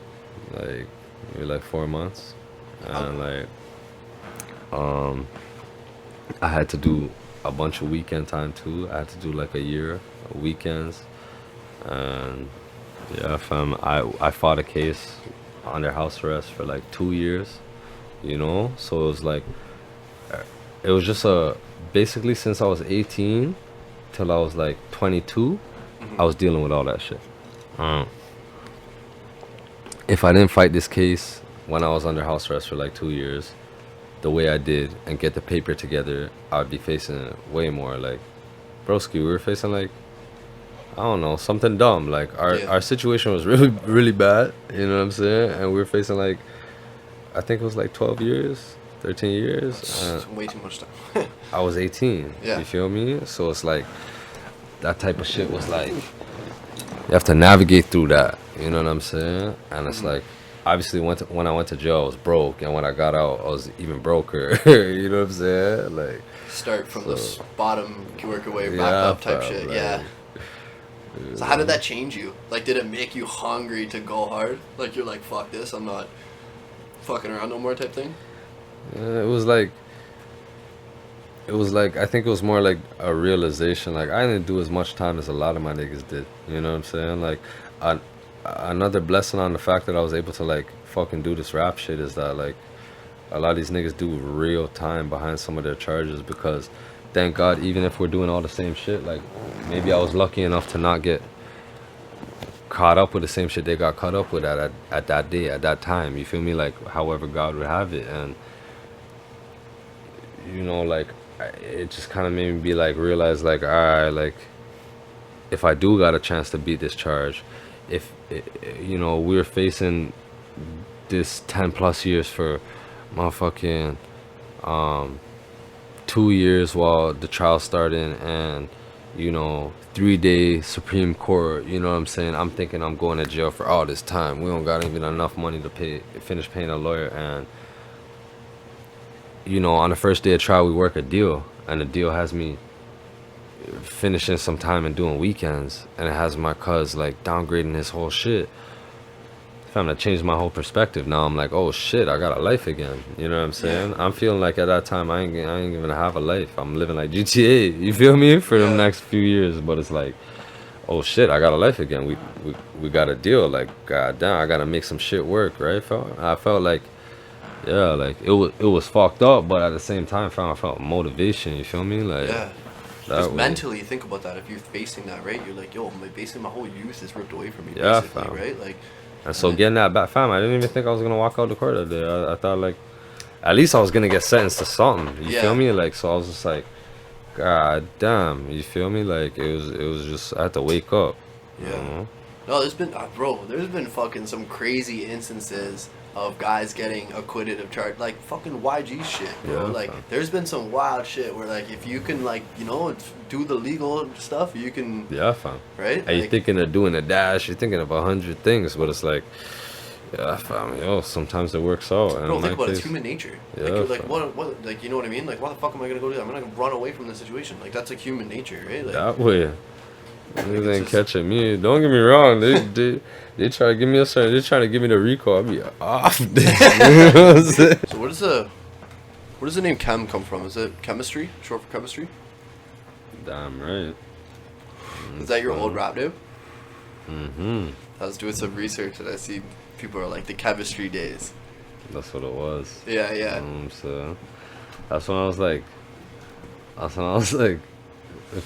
like maybe like 4 months, and like I had to do a bunch of weekend time too. I had to do like a year of weekends, and yeah, fam, I fought a case under house arrest for like 2 years, you know. So it was like, it was just basically since I was 18 till I was like 22, I was dealing with all that shit. If I didn't fight this case when I was under house arrest for like 2 years, the way I did and get the paper together, I'd be facing way more. Like, broski, we were facing like, I don't know, something dumb. Like our situation was really, really bad. You know what I'm saying? And we were facing like, I think it was like 12 years, 13 years. That's way too much time. I was 18. Yeah. You feel me? So it's like, that type of shit was like, you have to navigate through that. You know what I'm saying? And it's like, obviously when I went to jail, I was broke, and when I got out, I was even broker. You know what I'm saying? Like, start from the bottom, work your way back up type shit. Like, yeah. So how did that change you? Like, did it make you hungry to go hard? Like, you're like, fuck this, I'm not fucking around no more type thing? It was like, I think it was more like a realization. Like, I didn't do as much time as a lot of my niggas did. You know what I'm saying? Like, another blessing on the fact that I was able to like fucking do this rap shit is that like a lot of these niggas do real time behind some of their charges, because thank God, even if we're doing all the same shit, like maybe I was lucky enough to not get caught up with the same shit they got caught up with at that day, at that time. You feel me? Like, however God would have it. And you know, like, it just kind of made me be like, realize like, all right, like if I do got a chance to beat this charge, if you know, we're facing this 10 plus years for motherfucking 2 years while the trial starting, and you know, 3-day Supreme Court. You know what I'm saying? I'm thinking I'm going to jail for all this time. We don't got even enough money to finish paying a lawyer. And you know, on the first day of trial, we work a deal, and the deal has me finishing some time and doing weekends, and it has my cuz like downgrading his whole shit. Fam, that changed my whole perspective. Now I'm like, oh shit, I got a life again. You know what I'm saying? Yeah. I'm feeling like at that time I ain't gonna have a life. I'm living like GTA. You feel me? For the next few years. But it's like, oh shit, I got a life again. We got a deal. Like, goddamn, I gotta make some shit work, right? I felt like, yeah, like it was fucked up, but at the same time, I felt motivation. You feel me? Like, yeah. Just mentally think about that. If you're facing that, right? You're like, yo, basically my whole youth is ripped away from me, basically, right? Like, and so getting that back, fam, I didn't even think I was gonna walk out the court that day. I thought like, at least I was gonna get sentenced to something. You feel me? Like, so I was just like, god damn, you feel me? Like, it was just, I had to wake up. Yeah. You know? No, there's been fucking some crazy instances of guys getting acquitted of charge, like fucking YG shit, bro. Like, there's been some wild shit where, like, if you can, like, you know, do the legal stuff, you can. Yeah, fam. Right? And you're thinking of doing a dash, you're thinking of 100 things, but it's like, yeah, fam, yo, sometimes it works out. Bro, think about it, it's human nature. Yeah, like what, like, you know what I mean? Like, why the fuck am I gonna go do that? I'm gonna run away from the situation. Like, that's like human nature, right? Like, that way. Niggas ain't catching me. Don't get me wrong. They try to give me a certain. They trying to give me the recall. I'll be off this. You know what I'm saying? So what does the name Khem come from? Is it chemistry? Short for chemistry? Damn right. Is that your old rap name? Mm-hmm. I was doing some research and I see people are like the chemistry days. That's what it was. Yeah. So that's when I was like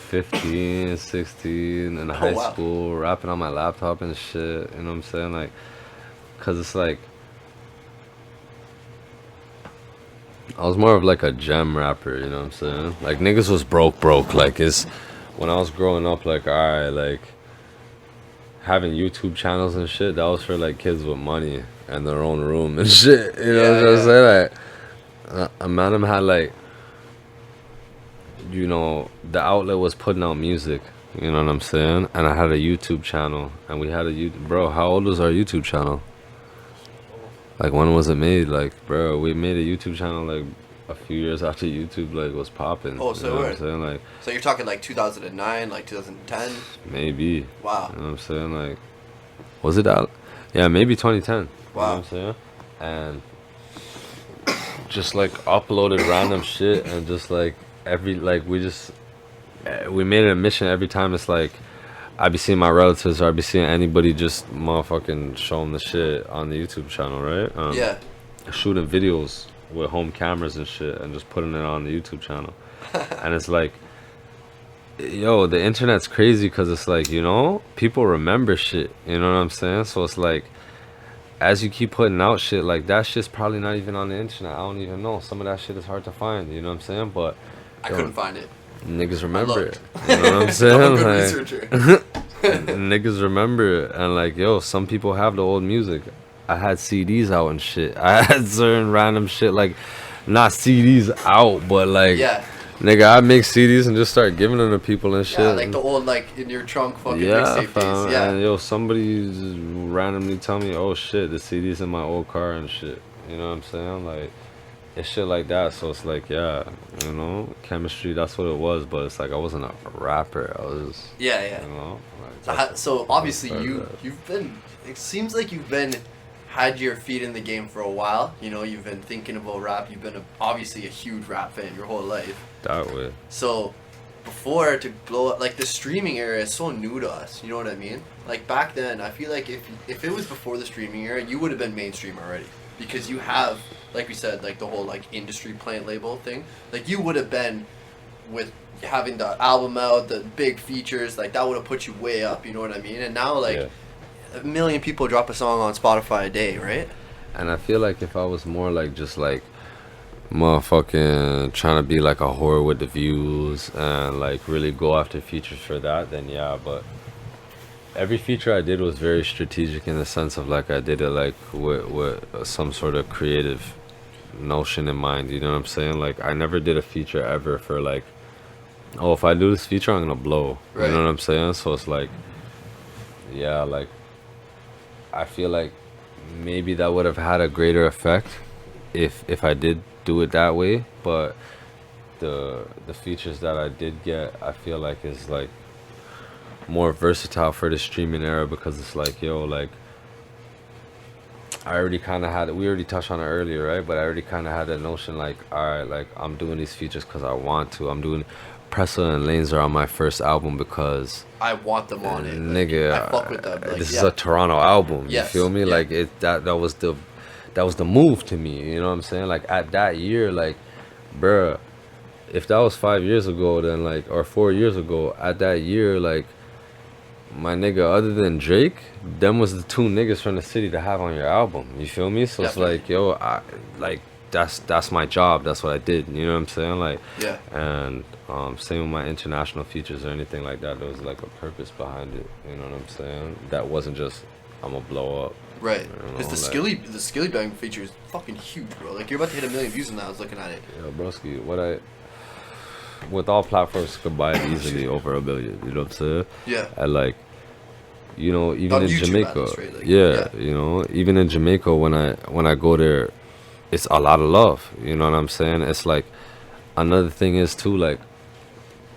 15, 16 in high school, rapping on my laptop and shit. You know what I'm saying? Like, cause it's like I was more of like a gem rapper. You know what I'm saying? Like niggas was broke. Like it's when I was growing up. Like alright, like having YouTube channels and shit. That was for like kids with money and their own room and shit. You know what I'm saying? Like, a man had like. You know, the outlet was putting out music, you know what I'm saying? And I had a YouTube channel, and we had bro, how old was our YouTube channel? Like, when was it made? Like, bro, we made a YouTube channel, like, a few years after YouTube, like, was popping. Oh, so you know what I'm saying? Like, so you're talking, like, 2009, like, 2010? Maybe. Wow. You know what I'm saying? Like, was it out? Yeah, maybe 2010. Wow. You know what I'm saying? And just, like, uploaded random shit, and just, like, we made it a mission every time. It's like I be seeing my relatives or I be seeing anybody just motherfucking show them the shit on the YouTube channel, right? Yeah. Shooting videos with home cameras and shit and just putting it on the YouTube channel. And it's like, yo, the internet's crazy because it's like, you know, people remember shit. You know what I'm saying? So it's like, as you keep putting out shit, like that shit's probably not even on the internet. I don't even know. Some of that shit is hard to find. You know what I'm saying? But I couldn't find it. Niggas remember it. You know what I'm saying? I'm a good like, researcher. Niggas remember it. And like, yo, some people have the old music. I had CDs out and shit. I had certain random shit, like, not CDs out, but like, nigga, I make CDs and just start giving them to people and shit. Yeah, like the old, like, in your trunk fucking mixtape days. Yeah. And yo, somebody just randomly tell me, oh shit, the CD's in my old car and shit. You know what I'm saying? Like, it's shit like that. So it's like, yeah, you know, chemistry, that's what it was. But it's like, I wasn't a rapper. I was, you know. Like, so obviously you've been, it seems like you've been, had your feet in the game for a while. You know, you've been thinking about rap. You've been obviously a huge rap fan your whole life. That way. So before to blow up, like the streaming era is so new to us. You know what I mean? Like back then, I feel like if it was before the streaming era, you would have been mainstream already because you have, like we said, like the whole like industry plant label thing. Like you would have been with having the album out, the big features, like that would have put you way up. You know what I mean? And now like a million people drop a song on Spotify a day, right? And I feel like if I was more like just like motherfucking trying to be like a whore with the views and like really go after features for that, then yeah. But every feature I did was very strategic in the sense of like I did it like with some sort of creative notion in mind. You know what I'm saying? Like I never did a feature ever for like, oh, if I do this feature I'm gonna blow. Right. You know what I'm saying? So it's like, yeah, like I feel like maybe that would have had a greater effect if I did do it that way. But the features that I did get, I feel like is like more versatile for the streaming era because it's like, yo, like I already kind of had, we already touched on it earlier, right? But I already kind of had that notion like, all right, like I'm doing these features because I want to. I'm doing Pressa and Lanes are on my first album because I want them on it. Nigga, I fuck with them. Like, this is a Toronto album. Yes. You feel me? Yeah. Like that was the move to me. You know what I'm saying? Like at that year, like, bruh, if that was 5 years ago, then like, or 4 years ago, at that year, like, my nigga, other than Drake, them was the two niggas from the city to have on your album. You feel me? So Definitely. It's like, yo, I like that's my job. That's what I did. You know what I'm saying? Like, yeah. And same with my international features or anything like that. There was like a purpose behind it. You know what I'm saying? That wasn't just I'm gonna blow up. Right. Because the Skillibeng feature is fucking huge, bro. Like you're about to hit 1 million views on that. I was looking at it. Yo, broski, with all platforms could buy it easily over 1 billion. You know what I'm saying? Yeah. And like, you know, even on in YouTube, Jamaica, right? Like, yeah, you know, even in Jamaica, when I go there, it's a lot of love. You know what I'm saying? It's like another thing is too, like,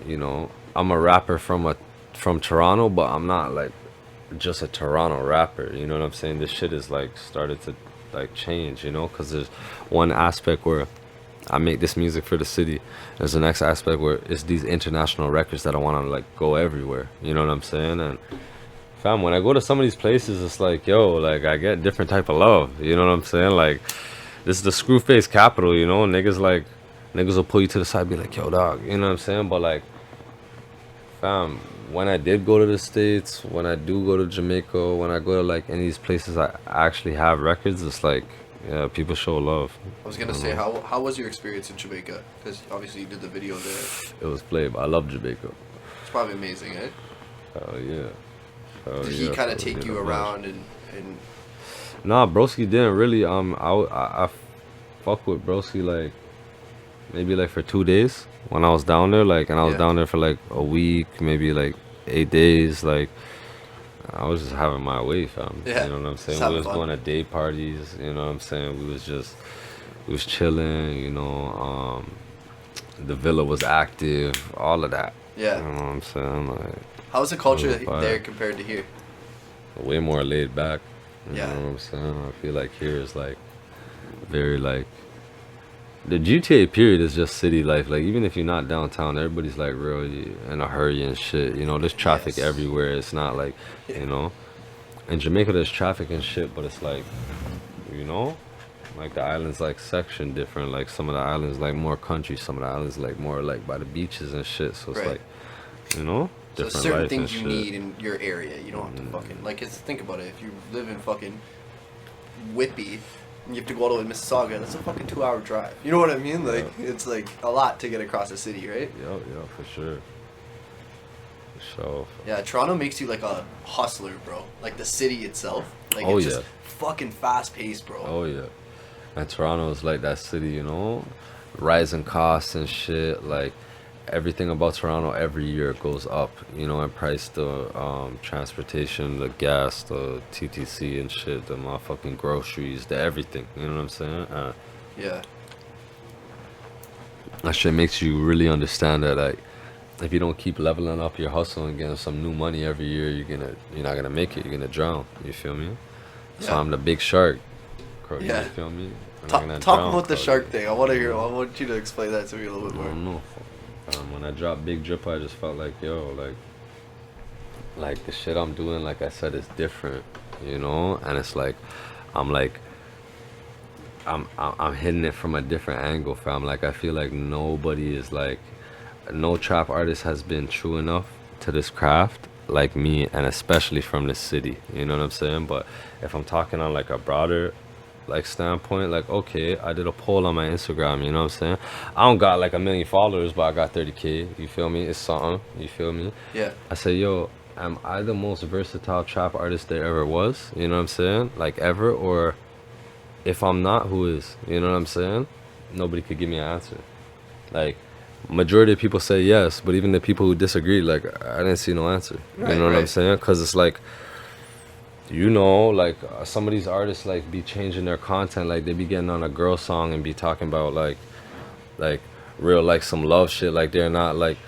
you know, I'm a rapper from a from Toronto, but I'm not like just a Toronto rapper. You know what I'm saying? This shit is like started to like change, you know, because there's one aspect where I make this music for the city. There's the next aspect where it's these international records that I want to like go everywhere. You know what I'm saying? And fam, when I go to some of these places, it's like, yo, like I get different type of love. You know what I'm saying? Like, this is the screw face capital, you know? Niggas will pull you to the side, be like, yo, dog. You know what I'm saying? But like, fam, when I did go to the States, when I do go to Jamaica, when I go to like any of these places I actually have records, it's like, yeah, people show love. I was gonna say, how was your experience in Jamaica? Because obviously you did the video there. It was played, but I love Jamaica. It's probably amazing, eh? Oh yeah. Did he kind of take you around and? Nah, Broski didn't really. I fuck with Broski like maybe like for 2 days when I was down there. Like, and I was down there for like a week, maybe like 8 days. Like, I was just having my way, fam. Yeah. You know what I'm saying? We was going to day parties. You know what I'm saying? We was chilling. You know, the villa was active. All of that. Yeah. You know what I'm saying? Like, how's the culture there compared to here? Way more laid back. You Yeah. know what I'm saying? I feel like here is like very like the GTA period is just city life. Like, even if you're not downtown, everybody's like really in a hurry and shit. You know, there's traffic everywhere. It's not like, you know, in Jamaica there's traffic and shit, but it's like, you know, like the islands like section different. Like some of the islands like more country, some of the islands like more like by the beaches and shit. So it's like, you know, so different certain life things and you shit. need in your area. You don't have to fucking like. Think about it. If you live in fucking Whitby, and you have to go all the way to Mississauga, that's a fucking 2-hour drive. You know what I mean? Like, it's like a lot to get across the city, right? Yeah, for sure. So yeah, Toronto makes you like a hustler, bro. Like the city itself. Like, it's just fucking fast paced, bro. Oh yeah. And Toronto's like that city, you know, rising costs and shit. Like, everything about Toronto every year goes up, you know, in price. The transportation, the gas, the TTC and shit, the motherfucking groceries, the everything. You know what I'm saying? Yeah. That shit makes you really understand that, like, if you don't keep leveling up your hustle and getting some new money every year, you're not gonna make it. You're gonna drown. You feel me? So I'm the big shark. Yeah. You feel me? Talk about the shark thing. I want you to explain that to me a little bit more. I don't know. When I dropped Big Drippa, I just felt like, yo, like the shit I'm doing, like I said, is different, you know. And it's like, I'm hitting it from a different angle, fam. Like, I feel like nobody is like, no trap artist has been true enough to this craft like me, and especially from the city. You know what I'm saying? But if I'm talking on like a broader like standpoint, like, okay, I did a poll on my Instagram, you know what I'm saying? I don't got like 1 million followers, but I got 30K, you feel me? It's something, you feel me? Yeah. I say, yo, am I the most versatile trap artist there ever was? You know what I'm saying? Like, ever? Or if I'm not, who is? You know what I'm saying? Nobody could give me an answer. Like, majority of people say yes, but even the people who disagree, like, I didn't see no answer. You know what I'm saying? Because it's like, you know, like, some of these artists like be changing their content. Like, they be getting on a girl song and be talking about like real, like, some love shit. Like, they're not like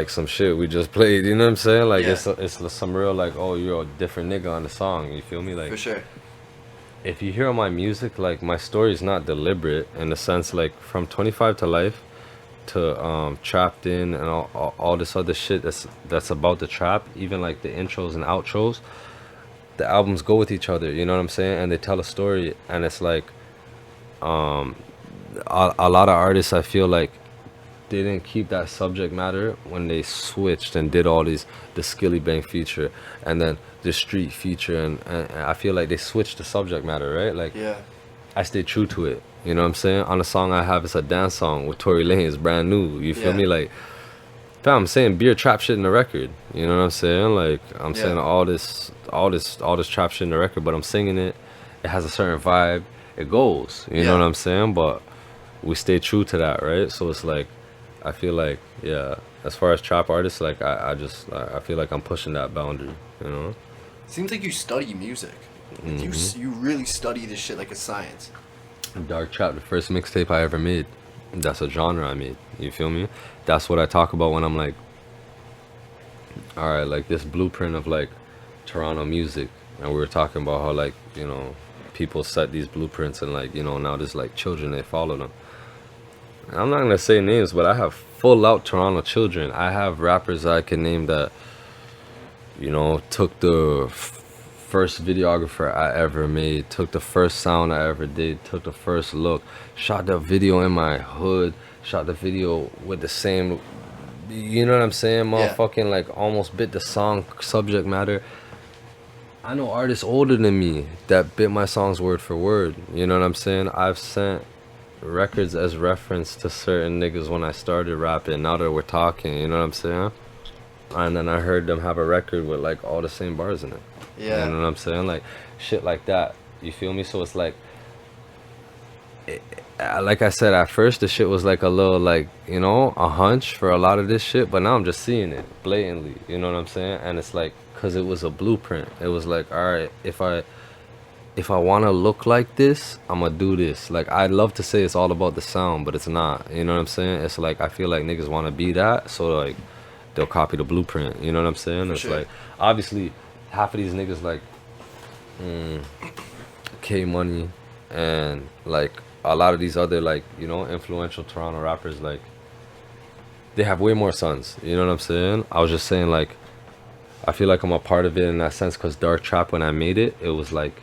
some shit we just played. You know what I'm saying? Like, it's some real, like, oh, you're a different nigga on the song. You feel me? Like, for sure. If you hear my music, like, my story is not deliberate in the sense, like, from 25 to Life to Trapped In and all this other shit that's about the trap. Even like the intros and outros, the albums go with each other, you know what I'm saying? And they tell a story. And it's like, a lot of artists, I feel like, they didn't keep that subject matter when they switched and did all these, the Skillibeng feature and then the street feature, and I feel like they switched the subject matter, right? Like, I stayed true to it, you know what I'm saying? On the song I have, it's a dance song with Tory Lanez, it's brand new, you feel me? Like, fam, I'm saying beer trap shit in the record, you know what I'm saying? Like, I'm saying all this trap shit in the record, but I'm singing it, it has a certain vibe, it goes, you know what I'm saying? But we stay true to that, right? So it's like, I feel like, as far as trap artists, like, I feel like I'm pushing that boundary, you know? Seems like you study music. Like, you really study this shit like a science. Dark Trap, the first mixtape I ever made, that's a genre I made, you feel me? That's what I talk about when I'm like, all right, like this blueprint of like Toronto music, and we were talking about how like, you know, people set these blueprints and like, you know, now there's like children, they follow them. And I'm not gonna say names, but I have full out Toronto children. I have rappers I can name that, you know, took the first videographer I ever made, took the first sound I ever did, took the first look, shot the video in my hood, shot the video with the same, you know what I'm saying, motherfucking like almost bit the song subject matter. I know artists older than me that bit my songs word for word, you know what I'm saying. I've sent records as reference to certain niggas when I started rapping, now that we're talking, you know what I'm saying. And then I heard them have a record with like all the same bars in it. Yeah. You know what I'm saying? Like shit like that. You feel me? So it's like, like I said, at first the shit was like a little like, you know, a hunch for a lot of this shit, but now I'm just seeing it blatantly, you know what I'm saying? And it's like, cause it was a blueprint. It was like, all right, if I want to look like this, I'm gonna do this. Like, I'd love to say it's all about the sound, but it's not, you know what I'm saying? It's like, I feel like niggas want to be that, so like they'll copy the blueprint, you know what I'm saying? It's like, obviously half of these niggas like K Money and like a lot of these other like, you know, influential Toronto rappers, like they have way more sons, you know what I'm saying? I was just saying like, I feel like I'm a part of it in that sense, because Dark Trap, when I made it, it was like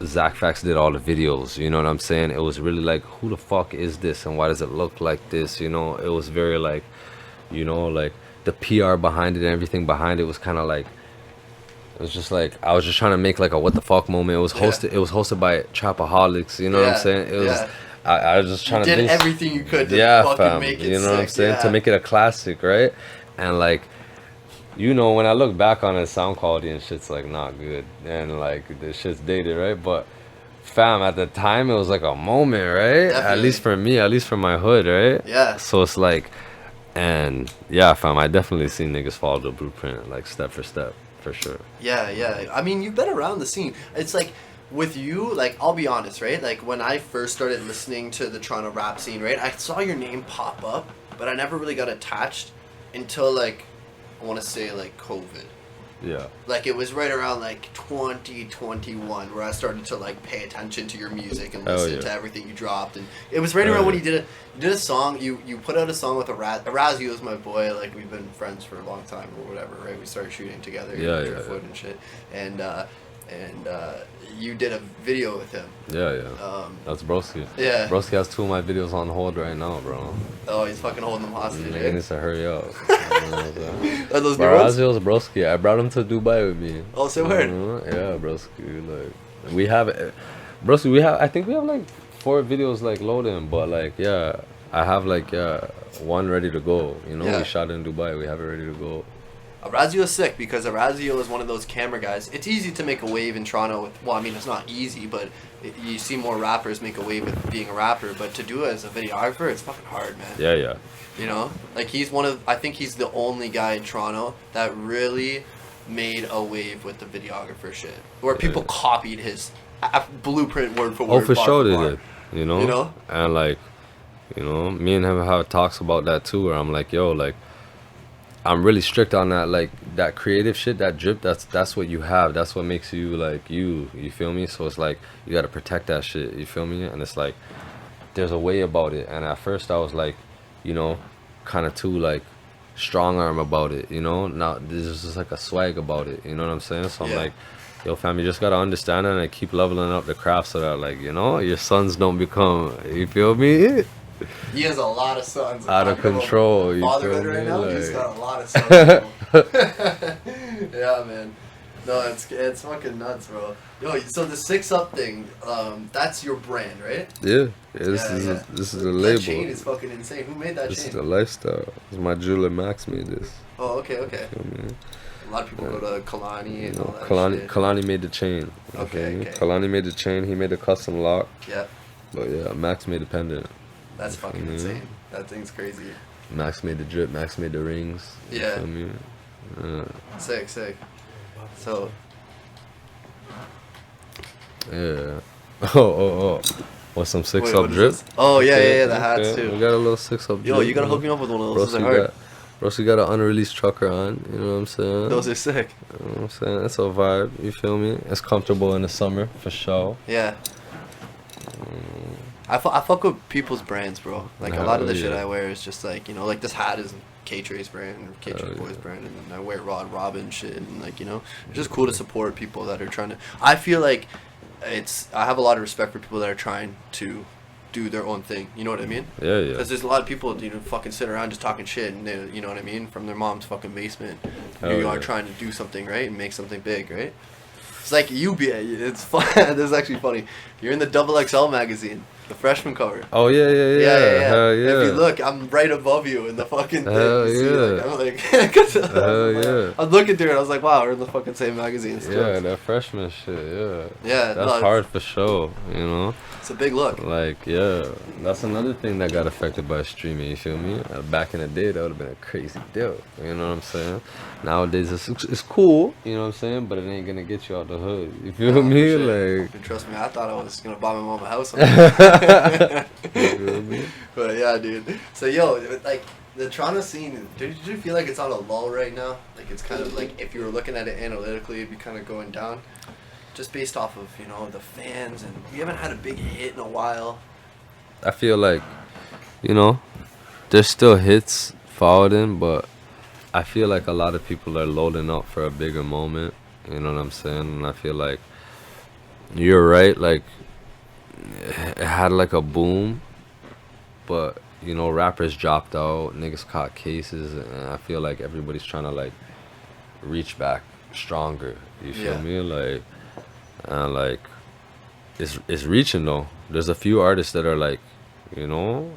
Zach Fax did all the videos, you know what I'm saying? It was really like, who the fuck is this and why does it look like this, you know? It was very like, you know, like the PR behind it and everything behind it was kind of like, it was just like, I was just trying to make like a what the fuck moment. It was hosted by Trapaholics, you know what I'm saying? It was, I was just trying to did everything you could to fucking make it, you know sick, what I'm saying? To make it a classic, right? And like, you know, when I look back on it, sound quality and shit's like not good, and like the shit's dated, right? But fam, at the time it was like a moment, right? Definitely. At least for me, at least for my hood, right? Yeah. So it's like, and yeah, fam, I definitely seen niggas follow the blueprint like step for step, for sure. Yeah. I mean, you've been around the scene. It's like, with you, like, I'll be honest, right? Like, when I first started listening to the Toronto rap scene, right, I saw your name pop up, but I never really got attached until like, I want to say like COVID. Yeah. Like, it was right around like 2021 where I started to like pay attention to your music and listen to everything you dropped, and it was right around when you did a song. You put out a song with Razio is my boy. Like, we've been friends for a long time or whatever, right? We started shooting together, Driftwood and shit, and you did a video with him. That's Broski. Yeah. Broski has 2 of my videos on hold right now, bro. Oh, he's fucking holding them hostage. He needs to hurry up. Are those new ones? Razio's Broski. I brought him to Dubai with me. Oh, say word. Yeah, Broski. Like, we have, Broski. I think we have like 4 videos like loading, but like, yeah, I have like 1 ready to go. You know, we shot in Dubai. We have it ready to go. Razio is sick because Razio is one of those camera guys. It's easy to make a wave in Toronto. Well, I mean, it's not easy, but you see more rappers make a wave with being a rapper. But to do it as a videographer, it's fucking hard, man. Yeah. You know? Like, I think he's the only guy in Toronto that really made a wave with the videographer shit. Where people copied his blueprint word for word. Oh, for sure they did. You know? And like, you know, me and him have talks about that too, where I'm like, yo, like, I'm really strict on that, like, that creative shit, that drip, that's what you have. That's what makes you, like, you feel me? So it's like, you gotta protect that shit, you feel me? And it's like, there's a way about it. And at first I was like, you know, kind of too, like, strong arm about it, you know? Now, there's just, like, a swag about it, you know what I'm saying? So I'm like, yo, fam, you just gotta understand it and keep leveling up the craft so that, like, you know, your sons don't become, you feel me? He has a lot of sons. Out of control. You fatherhood right now. Like... He's got a lot of sons. Yeah, man. No, it's fucking nuts, bro. Yo, so the 6 Up thing, that's your brand, right? Yeah. This is a label. That chain is fucking insane. Who made that chain? This is a lifestyle. It's my jeweler Max made this. Oh, okay. A lot of people go to Kalani and all that shit. Kalani made the chain. Okay. Kalani made the chain. He made a custom lock. Yeah. But yeah, Max made the pendant. That's fucking insane. That thing's crazy. Max made the drip. Max made the rings. Yeah. You feel me? Sick. So. Yeah. Oh. What's some 6 Up drip? Oh yeah, the hats too. We got a little 6 Up drip. Yo, you gotta hook me up with one of those. Those are hard. Broski got an unreleased trucker on, you know what I'm saying? Those are sick. You know what I'm saying? It's a vibe, you feel me? It's comfortable in the summer, for sure. Yeah. I fuck with people's brands, bro. Like, a lot of the shit I wear is just like, you know, like this hat is K-Trey's brand or K-Trey Boy's brand, and then I wear Rod Robin shit, and like, you know, it's just cool to support people that are trying to. I feel like I have a lot of respect for people that are trying to do their own thing. You know what I mean? Yeah, yeah. Because there's a lot of people, you know, fucking sit around just talking shit, and they, you know what I mean, from their mom's fucking basement. You are trying to do something, right, and make something big, right? It's like it's fun. This is actually funny. You're in the XXL magazine, the freshman cover. Oh yeah. Hell yeah. If you look, I'm right above you in the fucking thing. Hell yeah. Like, I'm like, hell yeah. I was looking through it. I was like, wow, we're in the fucking same magazine. Still. Yeah, that freshman shit. Yeah. Yeah. That's hard for sure. You know. It's a big look. Like, yeah, that's another thing that got affected by streaming, you feel me? Back in the day, that would have been a crazy deal, you know what I'm saying? Nowadays, it's cool, you know what I'm saying? But it ain't gonna get you out the hood, you feel me? Shit. Like, and trust me, I thought I was gonna buy my mom a house. you feel me? But yeah, dude. So, yo, like, the Toronto scene, did you feel like it's on a lull right now? Like, it's kind of like, if you were looking at it analytically, it'd be kind of going down? Just based off of, you know, the fans, and we haven't had a big hit in a while. I feel like, you know, there's still hits followed in, but I feel like a lot of people are loading up for a bigger moment, you know what I'm saying? And I feel like you're right, like, it had like a boom, but, you know, rappers dropped out, niggas caught cases, and I feel like everybody's trying to, like, reach back stronger, you feel me? Like, and like it's reaching though. There's a few artists that are like, you know,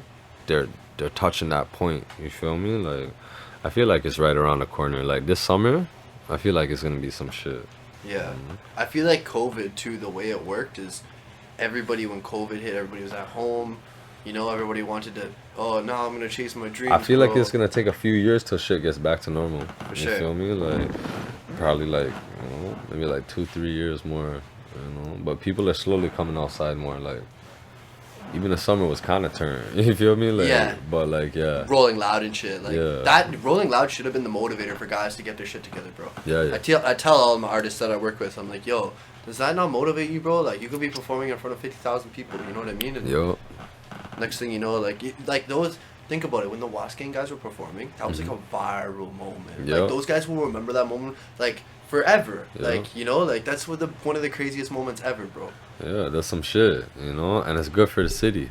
they're touching that point, you feel me? Like, I feel like it's right around the corner. Like this summer, I feel like it's gonna be some shit. Yeah. I feel like COVID too, the way it worked is everybody, when COVID hit, everybody was at home, you know, everybody wanted to, oh, now I'm gonna chase my dreams. I feel like it's gonna take a few years till shit gets back to normal. For you sure. Feel me? Like probably like, you know, maybe like 2-3 years more, you know. But people are slowly coming outside more. Like even the summer was kind of turned. You feel me? Like, yeah. But like, yeah. Rolling Loud and shit. Like that Rolling Loud should have been the motivator for guys to get their shit together, bro. Yeah, yeah. I tell all my artists that I work with, I'm like, yo, does that not motivate you, bro? Like you could be performing in front of 50,000 people. You know what I mean? And yo. Next thing you know, like those. Think about it. When the Wasp Gang guys were performing, that was like a viral moment. Yep. Like those guys will remember that moment like forever. Yep. Like, you know, like that's one of the craziest moments ever, bro. Yeah, that's some shit, you know, and it's good for the city.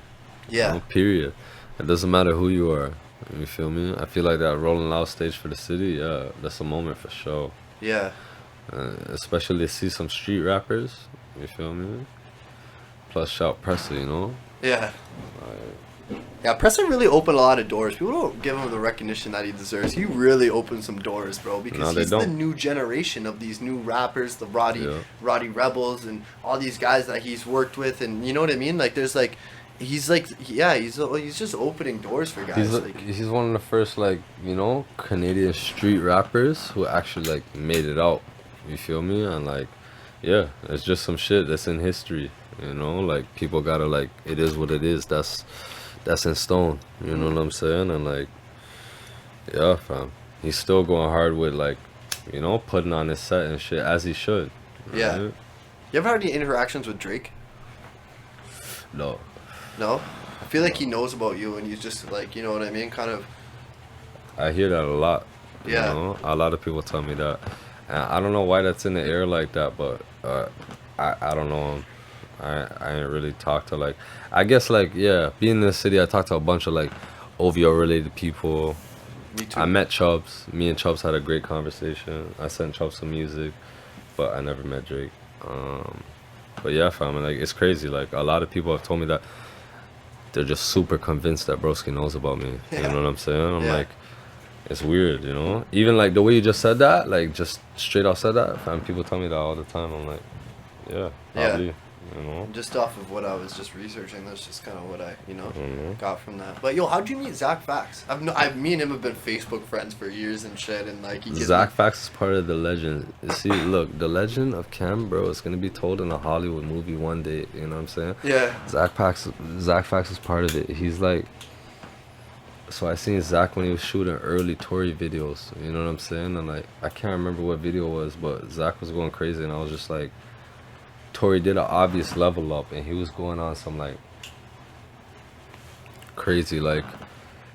Yeah. You know, period. It doesn't matter who you are. You feel me? I feel like that Rolling Loud stage for the city, yeah, that's a moment for sure. Yeah. Especially to see some street rappers, you feel me? Plus shout Pressa, you know? Yeah. Yeah, Pressa really opened a lot of doors. People don't give him the recognition that he deserves. He really opened some doors, bro, because he's the new generation of these new rappers, the Roddy Rebels, and all these guys that he's worked with, and you know what I mean? Like, there's like, he's just opening doors for guys. He's one of the first, like, you know, Canadian street rappers who actually like made it out. You feel me? And like, yeah, it's just some shit that's in history. You know, like people gotta like, it is what it is. That's in stone, you know what I'm saying? And like, yeah, fam, he's still going hard with like, you know, putting on his set and shit as he should. Right? Yeah. You ever had any interactions with Drake? No. No? I feel like he knows about you and he's just like, you know what I mean? Kind of. I hear that a lot. Yeah. You know? A lot of people tell me that. And I don't know why that's in the air like that, but I don't know. I ain't really talked to like, I guess like, yeah, being in the city, I talked to a bunch of like OVO related people. Me too. I met Chubbs. Me and Chubbs had a great conversation. I sent Chubbs some music, but I never met Drake. But yeah, fam, like it's crazy. Like a lot of people have told me that they're just super convinced that Broski knows about me. Yeah. You know what I'm saying? I'm like, it's weird, you know? Even like the way you just said that, like just straight out said that, fam, people tell me that all the time. I'm like, yeah, probably. Yeah. You know? Just off of what I was just researching, that's just kind of what I, you know, got from that. But yo, how'd you meet Zach Fax? Me and him have been Facebook friends for years and shit, and like Zach Fax is part of the legend. You see, look, the legend of Khem, bro, is gonna be told in a Hollywood movie one day. You know what I'm saying? Yeah. Zach Fax is part of it. He's like, So I seen Zach when he was shooting early Tory videos, you know what I'm saying? And like, I can't remember what video it was, but Zach was going crazy, and I was just like, Tory did an obvious level up, and he was going on some like crazy, like,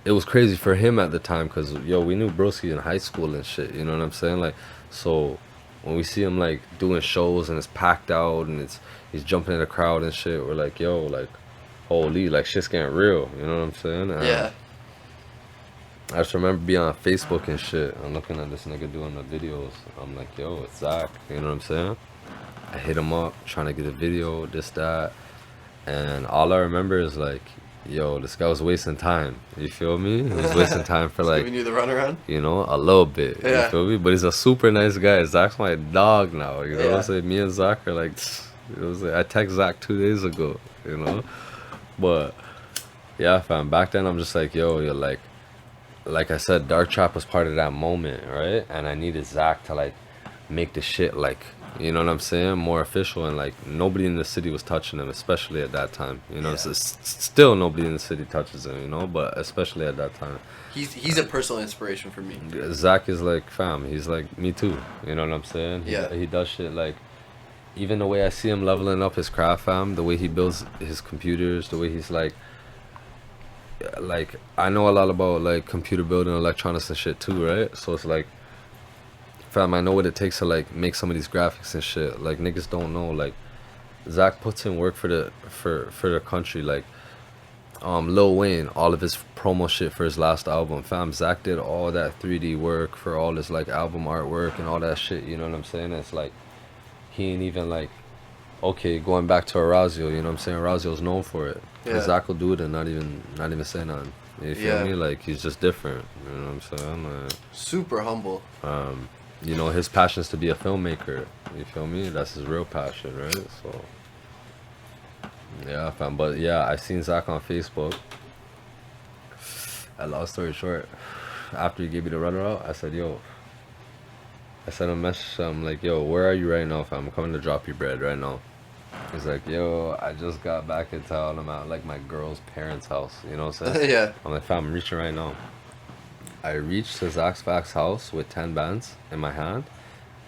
it was crazy for him at the time, because yo, we knew Broski in high school and shit, you know what I'm saying? Like, so when we see him like doing shows and it's packed out and he's jumping in the crowd and shit, we're like, yo, like, holy, like, shit's getting real, you know what I'm saying? Yeah. I just remember being on Facebook and shit. I'm looking at this nigga doing the videos. I'm like, yo, it's Zach. You know what I'm saying? I hit him up, trying to get a video, this, that. And all I remember is like, yo, this guy was wasting time. You feel me? He was wasting time for like, giving you the runaround? you know, a little bit. Yeah. You feel me? But he's a super nice guy. Zach's my dog now. You know what I'm saying? Me and Zach are like, it was like, I texted Zach 2 days ago, you know? But yeah, fam, back then I'm just like, yo, you're like I said, Dark Trap was part of that moment, right? And I needed Zach to like make the shit like, you know what I'm saying, more official, and like nobody in the city was touching him, especially at that time. You know, still nobody in the city touches him, you know, but especially at that time. He's a personal inspiration for me. Zach is like, fam, he's like me too. You know what I'm saying? He does shit like, even the way I see him leveling up his craft, fam, the way he builds his computers, the way he's like I know a lot about like computer building, electronics and shit too, right? So it's like, fam, I know what it takes to like make some of these graphics and shit. Like, niggas don't know. Like, Zach puts in work for the country. Like, Lil Wayne, all of his promo shit for his last album, fam, Zach did all that 3D work for all his like album artwork and all that shit. You know what I'm saying? It's like, he ain't even like, okay, going back to Orazio, you know what I'm saying? Orazio's known for it. Yeah. Zach will do it and not even say nothing. You feel me? Like, he's just different. You know what I'm saying? Like, super humble. You know, his passion is to be a filmmaker. You feel me? That's his real passion, right? So, yeah, fam. But yeah, I seen Zach on Facebook. Long story short, after he gave me the runner-out, I said, yo, I sent him a message. I'm like, yo, where are you right now, fam? I'm coming to drop you bread right now. He's like, yo, I just got back in town. I'm at like my girl's parents' house. You know what I'm saying? Yeah. I'm like, fam, I'm reaching right now. I reached to Zach's house with 10 bands in my hand,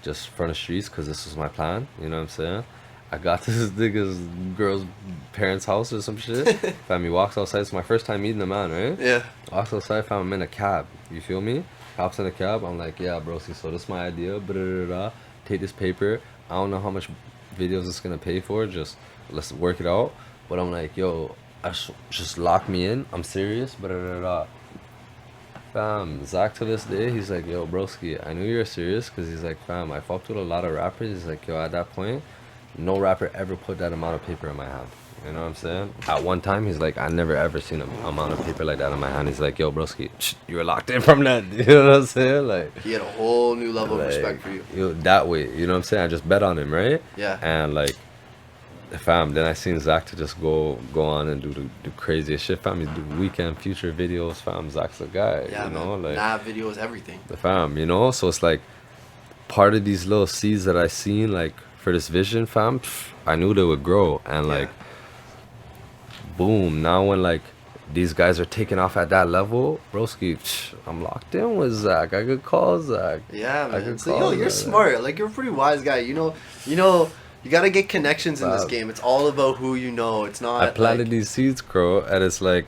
just front of streets, because this was my plan. You know what I'm saying? I got to this nigga's girl's parents' house or some shit. Fam, he walks outside. It's my first time meeting the man, right? Yeah. Walks outside, fam, I'm in a cab. You feel me? Hops in a cab. I'm like, yeah, bro, see, so this is my idea. Take this paper. I don't know how much videos it's gonna pay for. Just let's work it out. But I'm like, yo, just lock me in. I'm serious. Fam, Zach to this day, he's like, yo, broski, I knew you were serious, because he's like, fam, I fucked with a lot of rappers. He's like, yo, at that point, no rapper ever put that amount of paper in my hand. You know what I'm saying? At one time, he's like, I never ever seen an amount of paper like that in my hand. He's like, yo, broski, you were locked in from that. You know what I'm saying? Like, he had a whole new level of respect for you. That way, you know what I'm saying? I just bet on him, right? Yeah. And like, fam, then I seen Zach to just go on and do the craziest shit. Fam, he do weekend future videos. Fam, Zach's the guy. Yeah, you know, man. like, video is everything. The fam, you know. So it's like part of these little seeds that I seen, like, for this vision, fam. I knew they would grow, and like, boom. Now when like these guys are taking off at that level, broski, I'm locked in with Zach. I could call Zach. Yeah, man. So yo, you're smart. Like, you're a pretty wise guy. You know. You gotta get connections in this game. It's all about who you know. It's not. I planted these seeds, bro, and it's like,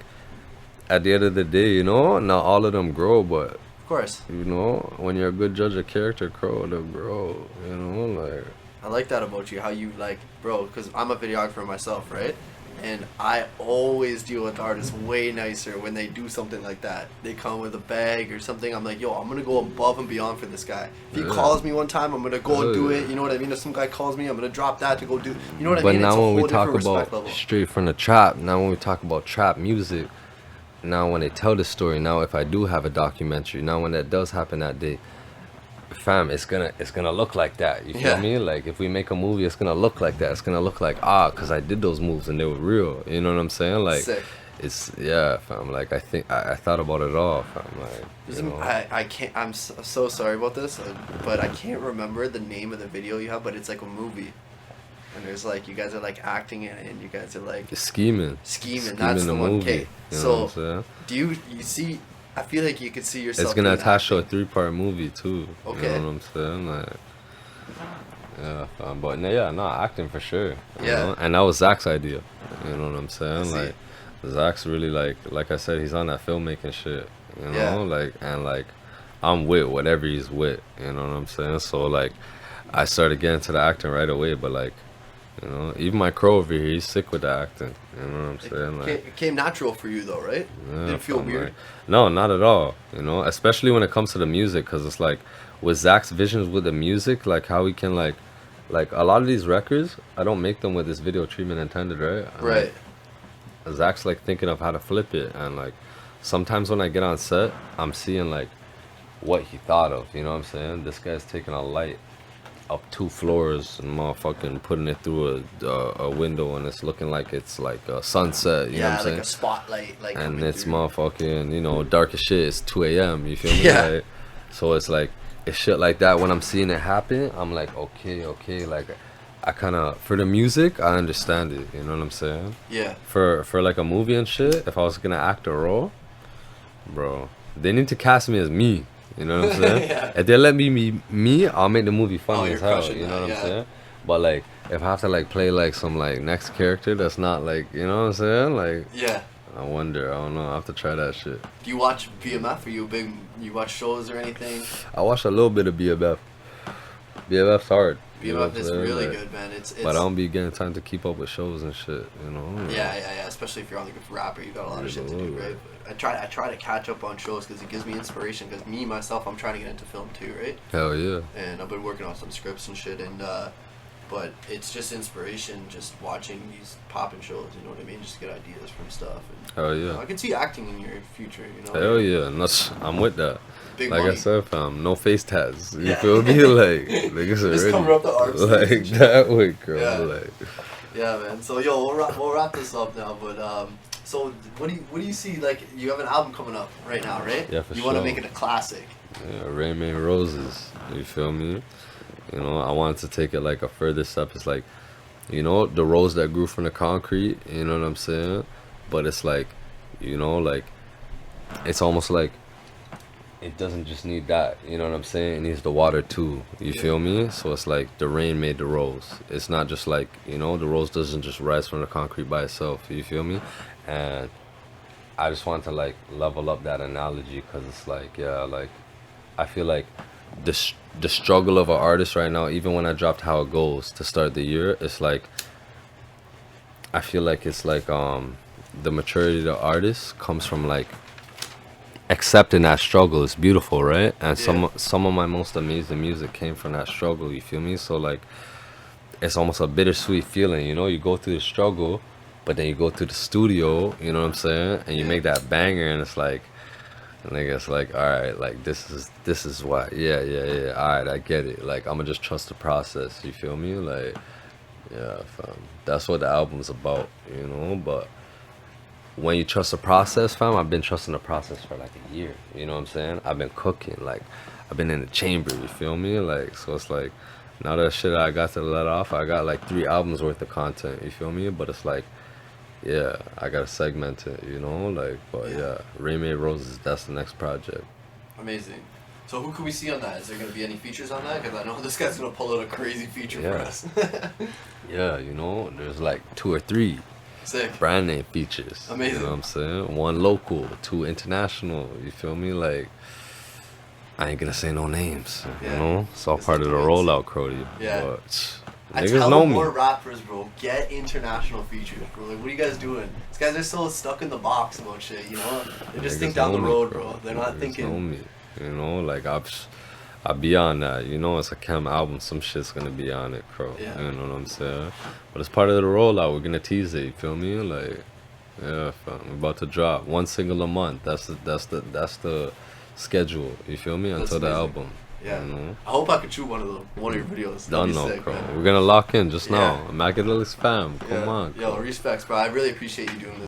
at the end of the day, you know, not all of them grow, but of course, you know, when you're a good judge of character, bro, they'll grow. You know, like. I like that about you. How you like, bro, because I'm a videographer myself, right? And I always deal with artists way nicer when they do something like that. They come with a bag or something. I'm like, yo, I'm going to go above and beyond for this guy. If he calls me one time, I'm going to go and do it. You know what I mean? If some guy calls me, I'm going to drop that to go do. You know what I mean? But now when we talk about straight from the trap, now when we talk about trap music, now when they tell the story, now if I do have a documentary, now when that does happen that day, fam, it's gonna look like that. You feel me? Like, if we make a movie, it's gonna look like that. It's gonna look like, because I did those moves and they were real. You know what I'm saying? Like, sick. It's fam. Like, I think I thought about it all, fam. Like, you know. I can't. I'm so sorry about this, but I can't remember the name of the video you have. But it's like a movie. and there's like you guys are like acting in it, and you guys are like scheming. That's the one. Okay, so do you see? I feel like you could see yourself. It's gonna attach to a 3-part movie too. Okay. You know what I'm saying? Like, yeah, but yeah, no, acting for sure. You know? And that was Zach's idea. You know what I'm saying? Like, Zach's really like I said, he's on that filmmaking shit. You know, like, and like, I'm with whatever he's with. You know what I'm saying? So like, I started getting to the acting right away. But like, you know, even my crow over here, he's sick with the acting. You know what I'm saying? Like, it came natural for you though, right? Yeah, didn't feel weird? Like, no, not at all. You know, especially when it comes to the music, because it's like with Zach's visions with the music, like how we can like a lot of these records, I don't make them with this video treatment intended, right? Right. Like, Zach's like thinking of how to flip it, and like sometimes when I get on set, I'm seeing like what he thought of. You know what I'm saying? This guy's taking a light up 2 floors and motherfucking putting it through a window, and it's looking like it's like a sunset. You know what I'm saying? Like a spotlight, like. And it's motherfucking, you know, dark as shit. It's 2 a.m. You feel me? Yeah. Like, so it's like it's shit like that. When I'm seeing it happen, I'm like, okay. Like, I kind of, for the music, I understand it. You know what I'm saying? Yeah. For like a movie and shit, if I was gonna act a role, bro, they need to cast me as me. You know what I'm saying? If they let me, I'll make the movie funny as hell. You know what I'm saying? But like, if I have to like play like some like next character that's not like, you know what I'm saying? Like, yeah. I wonder. I don't know. I have to try that shit. Do you watch BMF? Are you you watch shows or anything? I watch a little bit of BMF. BMF's hard. BMF is really good, man. It's but I don't be getting time to keep up with shows and shit, you know? Yeah. Especially if you're on the rapper, you got a lot of shit to do, right? But I try to catch up on shows because it gives me inspiration. Because myself, I'm trying to get into film too, right? Hell yeah. And I've been working on some scripts and shit, and but it's just inspiration, just watching these popping shows. You know what I mean? Just to get ideas from stuff. And, hell yeah. You know, I can see acting in your future. You know. Hell yeah, and I'm with that. Big like money. I said, fam, no face tats. You feel me? Like, niggas are just coming up the arms. Like that way, girl. Yeah. Like. Yeah, man. So yo, we'll wrap this up now. But so what do you see? Like, you have an album coming up right now, right? Yeah, for sure. You want to make it a classic. Yeah, Rain Roses. You feel me? You know, I wanted to take it like a further step. It's like, you know, the rose that grew from the concrete. You know what I'm saying? But it's like, you know, like, it's almost like it doesn't just need that. You know what I'm saying? It needs the water too. You feel me? So it's like the rain made the rose. It's not just like, you know, the rose doesn't just rise from the concrete by itself. You feel me? And I just want to like level up that analogy, because it's like, yeah, like I feel like the struggle of an artist right now, even when I dropped How It Goes to start the year, it's like, I feel like it's like the maturity of the artist comes from like accepting that struggle. Is beautiful, right? And some of my most amazing music came from that struggle. You feel me? So like, it's almost a bittersweet feeling, you know? You go through the struggle, but then you go to the studio, you know what I'm saying? And you make that banger, and it's like, nigga, like, all right, like this is why, yeah, all right, I get it. Like, I'ma just trust the process. You feel me? Like, yeah, fam. That's what the album's about, you know? But when you trust the process, fam, I've been trusting the process for like a year. You know what I'm saying? I've been cooking, like, I've been in the chamber. You feel me? Like, so it's like, now that shit I got to let off, I got like 3 albums worth of content. You feel me? But it's like, yeah, I gotta segment it, you know, like, but yeah, Rain Made Roses, that's the next project. Amazing. So who can we see on that? Is there gonna be any features on that? Because I know this guy's gonna pull out a crazy feature for us. Yeah, you know, there's like 2 or 3 sick brand name features. Amazing. You know what I'm saying? 1 local, 2 international. You feel me? Like, I ain't gonna say no names. You know, it's all part of the rollout, Crody. Yeah. But I niggas tell know more me. rappers, bro, get international features, bro. Like, what are you guys doing? These guys are still stuck in the box about shit, you know? They just think down the road, bro. They're not thinking. Know me, you know, like I'll be on that, you know. It's a Khem album, some shit's gonna be on it, bro. Yeah. You know what I'm saying? But it's part of the rollout. We're gonna tease it. You feel me? Like, yeah, fam, we're about to drop 1 single a month. That's the schedule. You feel me? Until the album. Yeah. You know? I hope I could shoot one of your videos. Done no, sick, bro. man. We're gonna lock in just now. Macadelic's fam. Come on. Yo, respects, bro. I really appreciate you doing this.